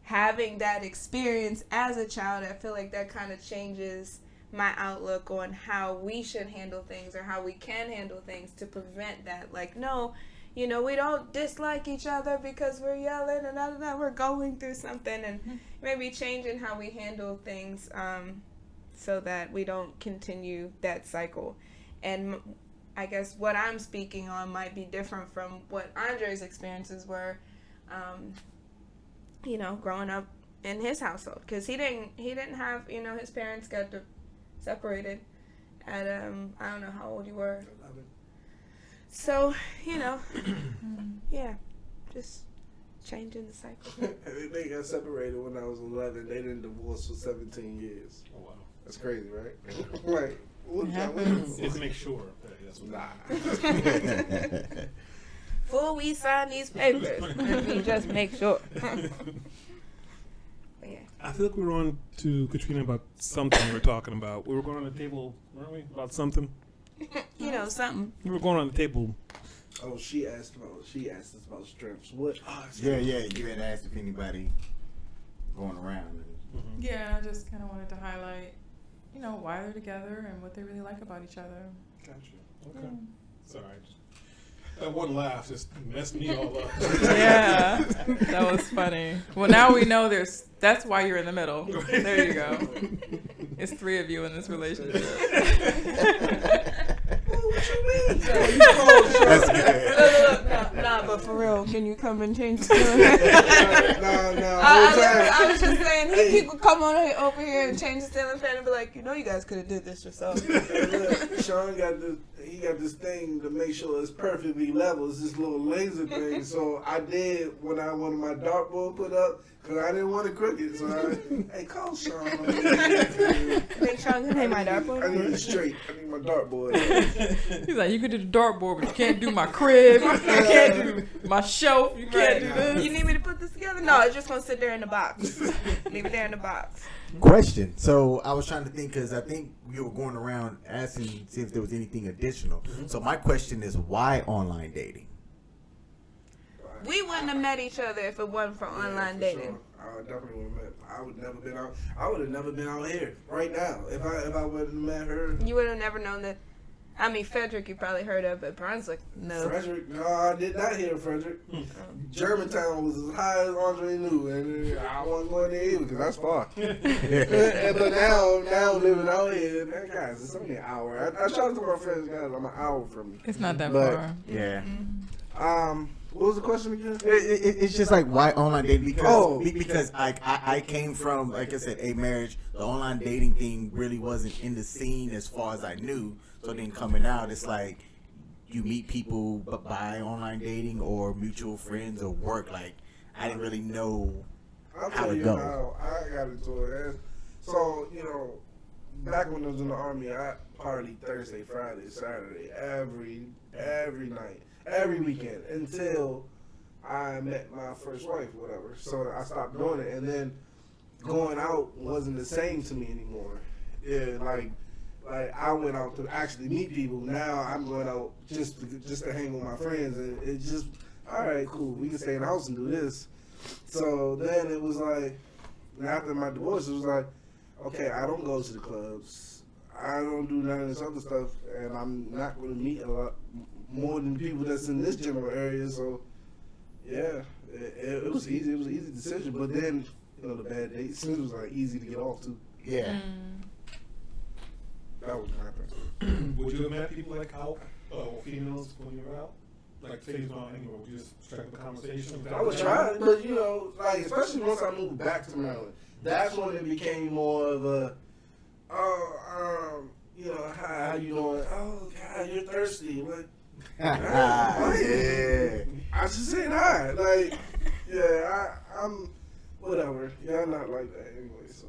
having that experience as a child, I feel like that kind of changes my outlook on how we should handle things or how we can handle things to prevent that. Like, no, you know, we don't dislike each other because we're yelling and we're going through something, and maybe changing how we handle things so that we don't continue that cycle. And I guess what I'm speaking on might be different from what Andre's experiences were, you know, growing up in his household, because he didn't have, you know, his parents got separated at I don't know how old you were. 11. So, you know, yeah, just changing the cycle. They got separated when I was 11. They didn't divorce for 17 years. Oh, wow. That's crazy, right? Like, what It that happens. Just make sure. That's what Nah. Before we sign these papers, we just make sure. But yeah. I feel like we were on to Katrina about something we were talking about. We were going on the table, weren't we? About something? You know, something. We were going on the table. Oh, she asked us about strengths. What? Yeah. You had asked if anybody going around. Yeah, I just kind of wanted to highlight, you know, why they're together and what they really like about each other. Gotcha. Okay. Sorry. That one laugh just messed me all up. Yeah, that was funny. Well, now we know that's why you're in the middle. There you go. It's 3 of you in this relationship. What you mean? That's good. Nah, but for real, can you come and change the ceiling? No. I was just saying, he could come on over here and change the ceiling fan and be like, you know, you guys could have did this yourself. Look, Sean got this thing to make sure it's perfectly level. It's this little laser thing. So I did when I wanted my dartboard put up, because I didn't want it crooked. So hey, call Sean. Think Sean can hang my I dartboard? need it straight. I need my dartboard. He's like, you could do the dartboard, but you can't do my crib. You can't do my shelf. You can't do this. You need me to put this together? No, it's just going to sit there in the box. Leave it there in the box. Question. So I was trying to think, because I think you were going around asking see if there was anything additional. So my question is, why online dating? We wouldn't have met each other if it wasn't for online for dating. Sure. I definitely would have met. I would have never been out here right now if I would have met her. You would have never known that. I mean, Frederick you probably heard of, but Brunswick, no. Frederick, no, I did not hear Frederick. Germantown was as high as Andre knew, and I wasn't going there either because that's far. But now living out here, man, guys, it's only an hour. I try to tell my friends, guys, I'm an hour from you. It's not that But- far. Yeah. What was the question again? It's just like, why online dating? Because Oh. because I came from, like I said, a marriage. The online dating thing really wasn't in the scene as far as I knew. So then coming out, it's like you meet people by online dating or mutual friends or work. Like, I didn't really know I'll how tell to you go. how I got into it. So, you know, back when I was in the Army, I partied Thursday, Friday, Saturday, every night, every weekend, until I met my first wife, whatever. So I stopped doing it, and then going out wasn't the same to me anymore. Yeah, like I went out to actually meet people. Now I'm going out just to hang with my friends, and it's just, all right, cool, we can stay in the house and do this. So then it was like, after my divorce, it was like, okay, I don't go to the clubs, I don't do none of this other stuff, and I'm not going to meet a lot more than the people that's in this general area. So yeah, it was easy. It was an easy decision. But then, you know, the bad dates, it was like easy to get off too. Yeah. That was my thing. Would you have met people like out, females when you were out? Like, say you're not anywhere, would you just strike up a conversation? I was trying, but you know, like especially once I moved back to Maryland, that's when it became more of a, you know, how you doing? Oh God, you're thirsty. Like, Yeah. I just said hi. Like, yeah, I'm whatever. Yeah, I'm not like that anyway. So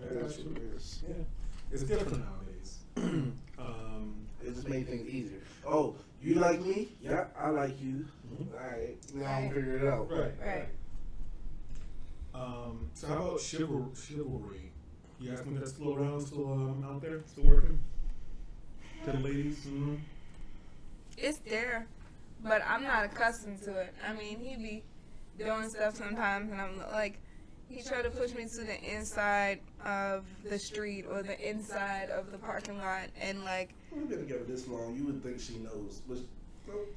that's what it is. Yeah. It's different nowadays. It just made things easier. Oh, you like me? Yeah, I like you. All right, now I'm figuring it out. Right. So how about chivalry? You guys think that's still around, still out there, still working? To the ladies? Mm-hmm. It's there, but I'm not accustomed to it. I mean, he be doing stuff sometimes, and I'm like, he tried to push me to the inside of the street or the inside of the parking lot, and like, We've been together this long. You would think she knows, but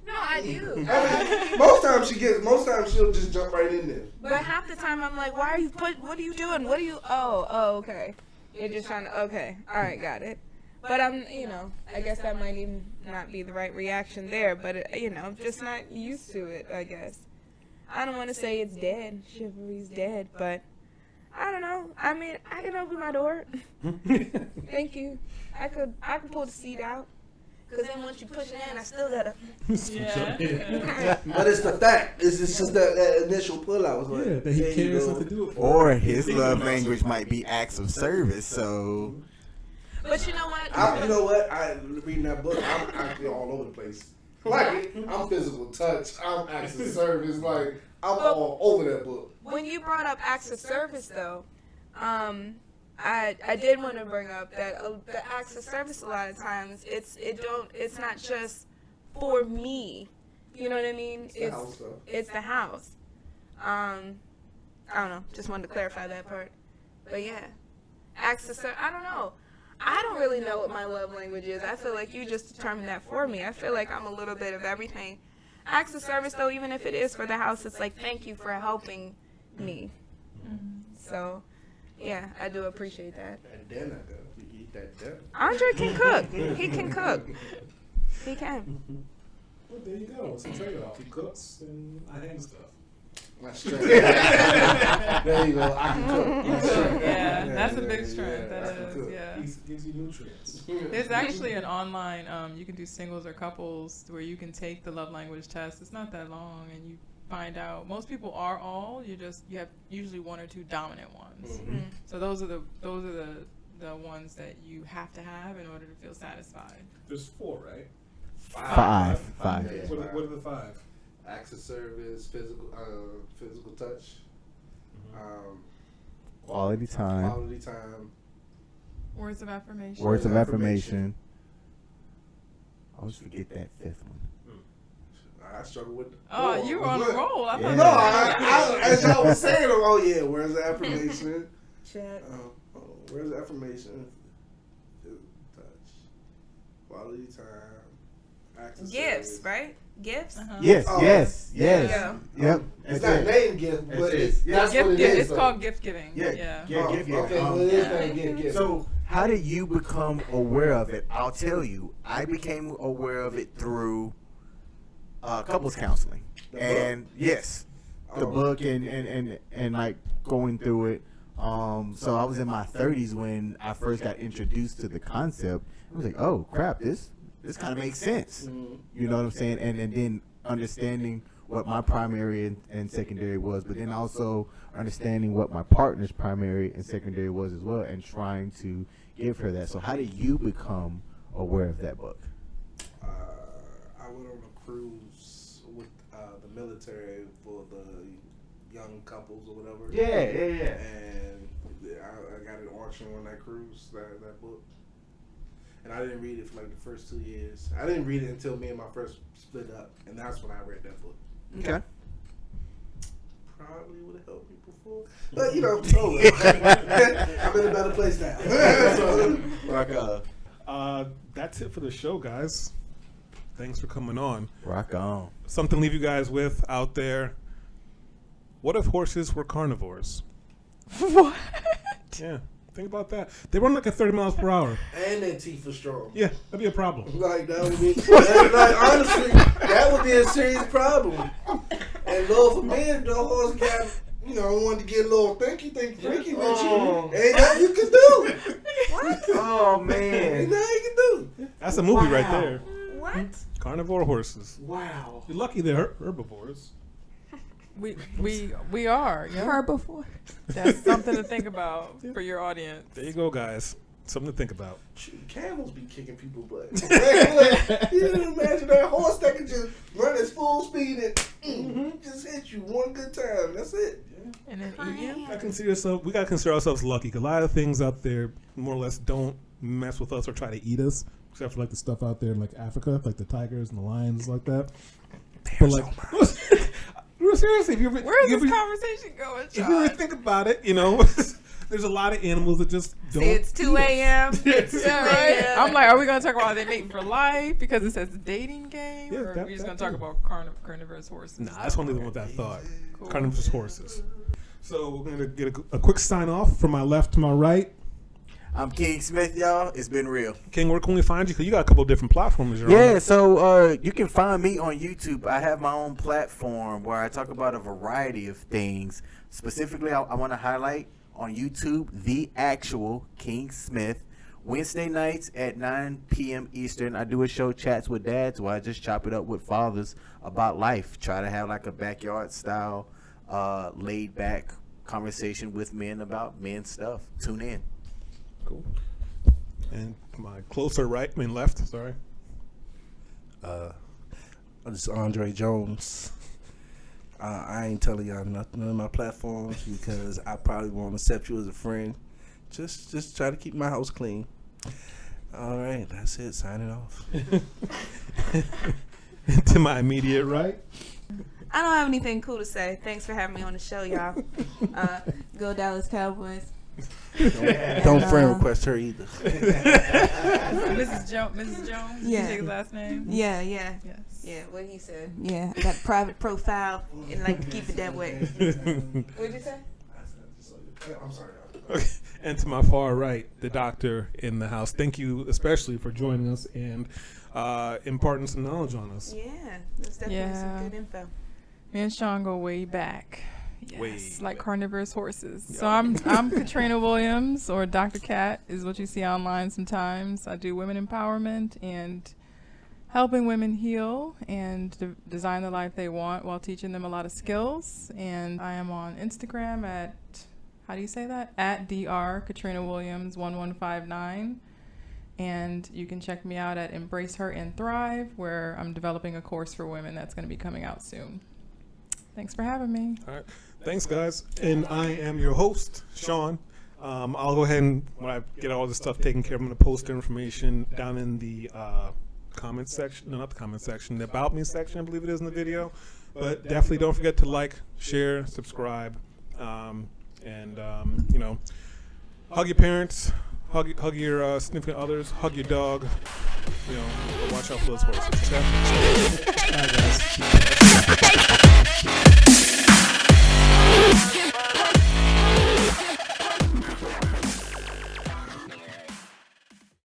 no, I do. I mean, most times she'll just jump right in there. But half the time I'm like, why are you what are you doing? What are you? Oh, okay. You're just trying to. Okay, all right, got it. But I guess that might even not be the right reaction there. But I'm just not used to it. I guess. I don't want to say it's dead. Chivalry's dead, but I don't know. I mean, I can open my door. Thank you. I could pull the seat out. Because then once you push it in, I still gotta. Yeah. But it's the fact. It's just that initial pull out. Like, Yeah, that he cares enough to do it for. Or his love language might be acts of service. So, But you know what? I reading that book. I'm actually all over the place. Like, I'm physical touch. I'm acts of service. Like, I'm all over that book. When you brought up acts of service, though, I did want to bring up that the acts of service a lot of times it's not just for me. You know what I mean? It's the house stuff. It's the house. I don't know. Just wanted to clarify that part. But yeah, acts of service. I don't know. I don't really know what my love language is. I feel like you just determined that for me. I feel like I'm a little bit of everything. Acts of service, though, even if it is for the house, it's like, thank you for helping me. So, yeah, I do appreciate that. And dinner, though. You eat that dinner. Andre can cook. He can cook. He can. Well, there you go. It's a trade-off. He cooks and I hang stuff. That's strength. There you go. I can cook. That's strength. Yeah, that's a big strength. I That can is, cook. yeah. He gives you nutrients. There's actually an online, you can do singles or couples where you can take the love language test. It's not that long, and you find out. Most people are all. You have usually one or two dominant ones. Mm-hmm. So those are the ones that you have to have in order to feel satisfied. There's 4, right? Five. Yeah. What are the 5? Acts of service, physical touch, Quality time. quality time. Words of affirmation. Words of affirmation. I always forget that 5th one. I struggle with. Oh, you were on a roll. I Yeah. thought No, I as y'all was saying, oh yeah, where's the affirmation? Check. Where's the affirmation? Touch, quality time, acts of Gifts, service. right? Gifts? Uh-huh. Yes, Oh, yes, yes. Yeah. Yep. It's That's not it. name gift, but It's- that's Gift, what it gift, is. it's though. called gift giving. Yeah, Yeah. yeah, Oh, gift. okay, well, it is gift. So, how did you become aware of it? I'll tell you. I became aware of it through couples counseling, The and yes, the Oh. book and like going through it. So I was in my 30s when I first got introduced to the concept. I was like, oh crap, this kind of makes sense. Mhm. You know what I'm saying? And then understanding what my primary and secondary was, but then also understanding what my partner's primary and secondary was as well, and trying to give her that. So how did you become aware of that book? I went on a cruise with the military for the young couples or whatever. Yeah. And I got an auction on that cruise, that book. And I didn't read it for like the first 2 years. I didn't read it until me and my first split up, and that's when I read that book. Okay. Probably would have helped me before, but oh well. I'm in a better place now. So, That's it for the show, guys. Thanks for coming on. Rock on. Something to leave you guys with out there. What if horses were carnivores? What? Yeah, think about that. They run like at 30 miles per hour. and their teeth are strong. Yeah, that'd be a problem. Like that would be, honestly, that would be a serious problem. And Lord forbid, the horse got, wanted to get a little thinky with you. Ain't nothing you can do. What? Oh Ain't man. nothing you can do. That's a movie right there. What? Carnivore horses. Wow. You're lucky they're herbivores. We are. Yeah. Herbivore. That's something to think about for your audience. There you go, guys. Something to think about. Shoot, camels be kicking people butt. You didn't imagine that horse that could just run at full speed and just hit you one good time. That's it. And then eat you. We gotta consider ourselves lucky. 'Cause a lot of things out there, more or less, don't mess with us or try to eat us. Except for like the stuff out there in like Africa, like the tigers and the lions, like that. But like, seriously, if you ever, Where's if this you- conversation going, if you ever Sean? think about it, there's a lot of animals that just don't. See, it's 2 a.m. It's 2 Yeah, right. a.m. I'm like, are we gonna talk about are they mating for life because it says dating game, Yeah, or are that- we just that gonna talk too. about carnivorous horses? Nah, that's one of the ones I thought. Cool. Carnivorous horses. So we're gonna get a quick sign off from my left to my right. I'm King Smith, y'all. It's been real. King, where can we find you? Because you got a couple of different platforms you're Yeah, on. so you can find me on YouTube. I have my own platform where I talk about a variety of things. Specifically, I want to highlight on YouTube the actual King Smith. Wednesday nights at 9 p.m. Eastern, I do a show, Chats with Dads, where I just chop it up with fathers about life. Try to have like a backyard style, laid back conversation with men about men stuff. Tune in. Cool. And my closer right, left, sorry. This is Andre Jones. I ain't telling y'all nothing on my platforms because I probably won't accept you as a friend. Just try to keep my house clean. All right, that's it. Signing off. And to my immediate right. I don't have anything cool to say. Thanks for having me on the show, y'all. Go Dallas Cowboys. Don't friend request her either. Mrs. Jones. Yeah. You take his last name. Yeah. Yes. Yeah, what he said. Yeah, I got a private profile and like to keep it that way. What'd you say? I'm sorry. Okay. And to my far right, the doctor in the house. Thank you especially for joining us and imparting some knowledge on us. Yeah, that's definitely some good info. Me and Sean go way back. Yes, Way like back. carnivorous horses. Yeah. So I'm Katrina Williams, or Dr. Cat is what you see online sometimes. I do women empowerment and helping women heal and design the life they want while teaching them a lot of skills. And I am on Instagram at, how do you say that? At Dr. Katrina Williams 1159. And you can check me out at Embrace Her and Thrive, where I'm developing a course for women that's going to be coming out soon. Thanks for having me. All right. Thanks, guys. And I am your host, Sean. I'll go ahead and, when I get all this stuff taken care of, I'm going to post the information down in the comment section. No, not the comment section. The About Me section, I believe it is in the video. But definitely don't forget to like, share, subscribe. And hug your parents. Hug your significant others. Hug your dog. Watch out for those horses. Okay? All right, guys.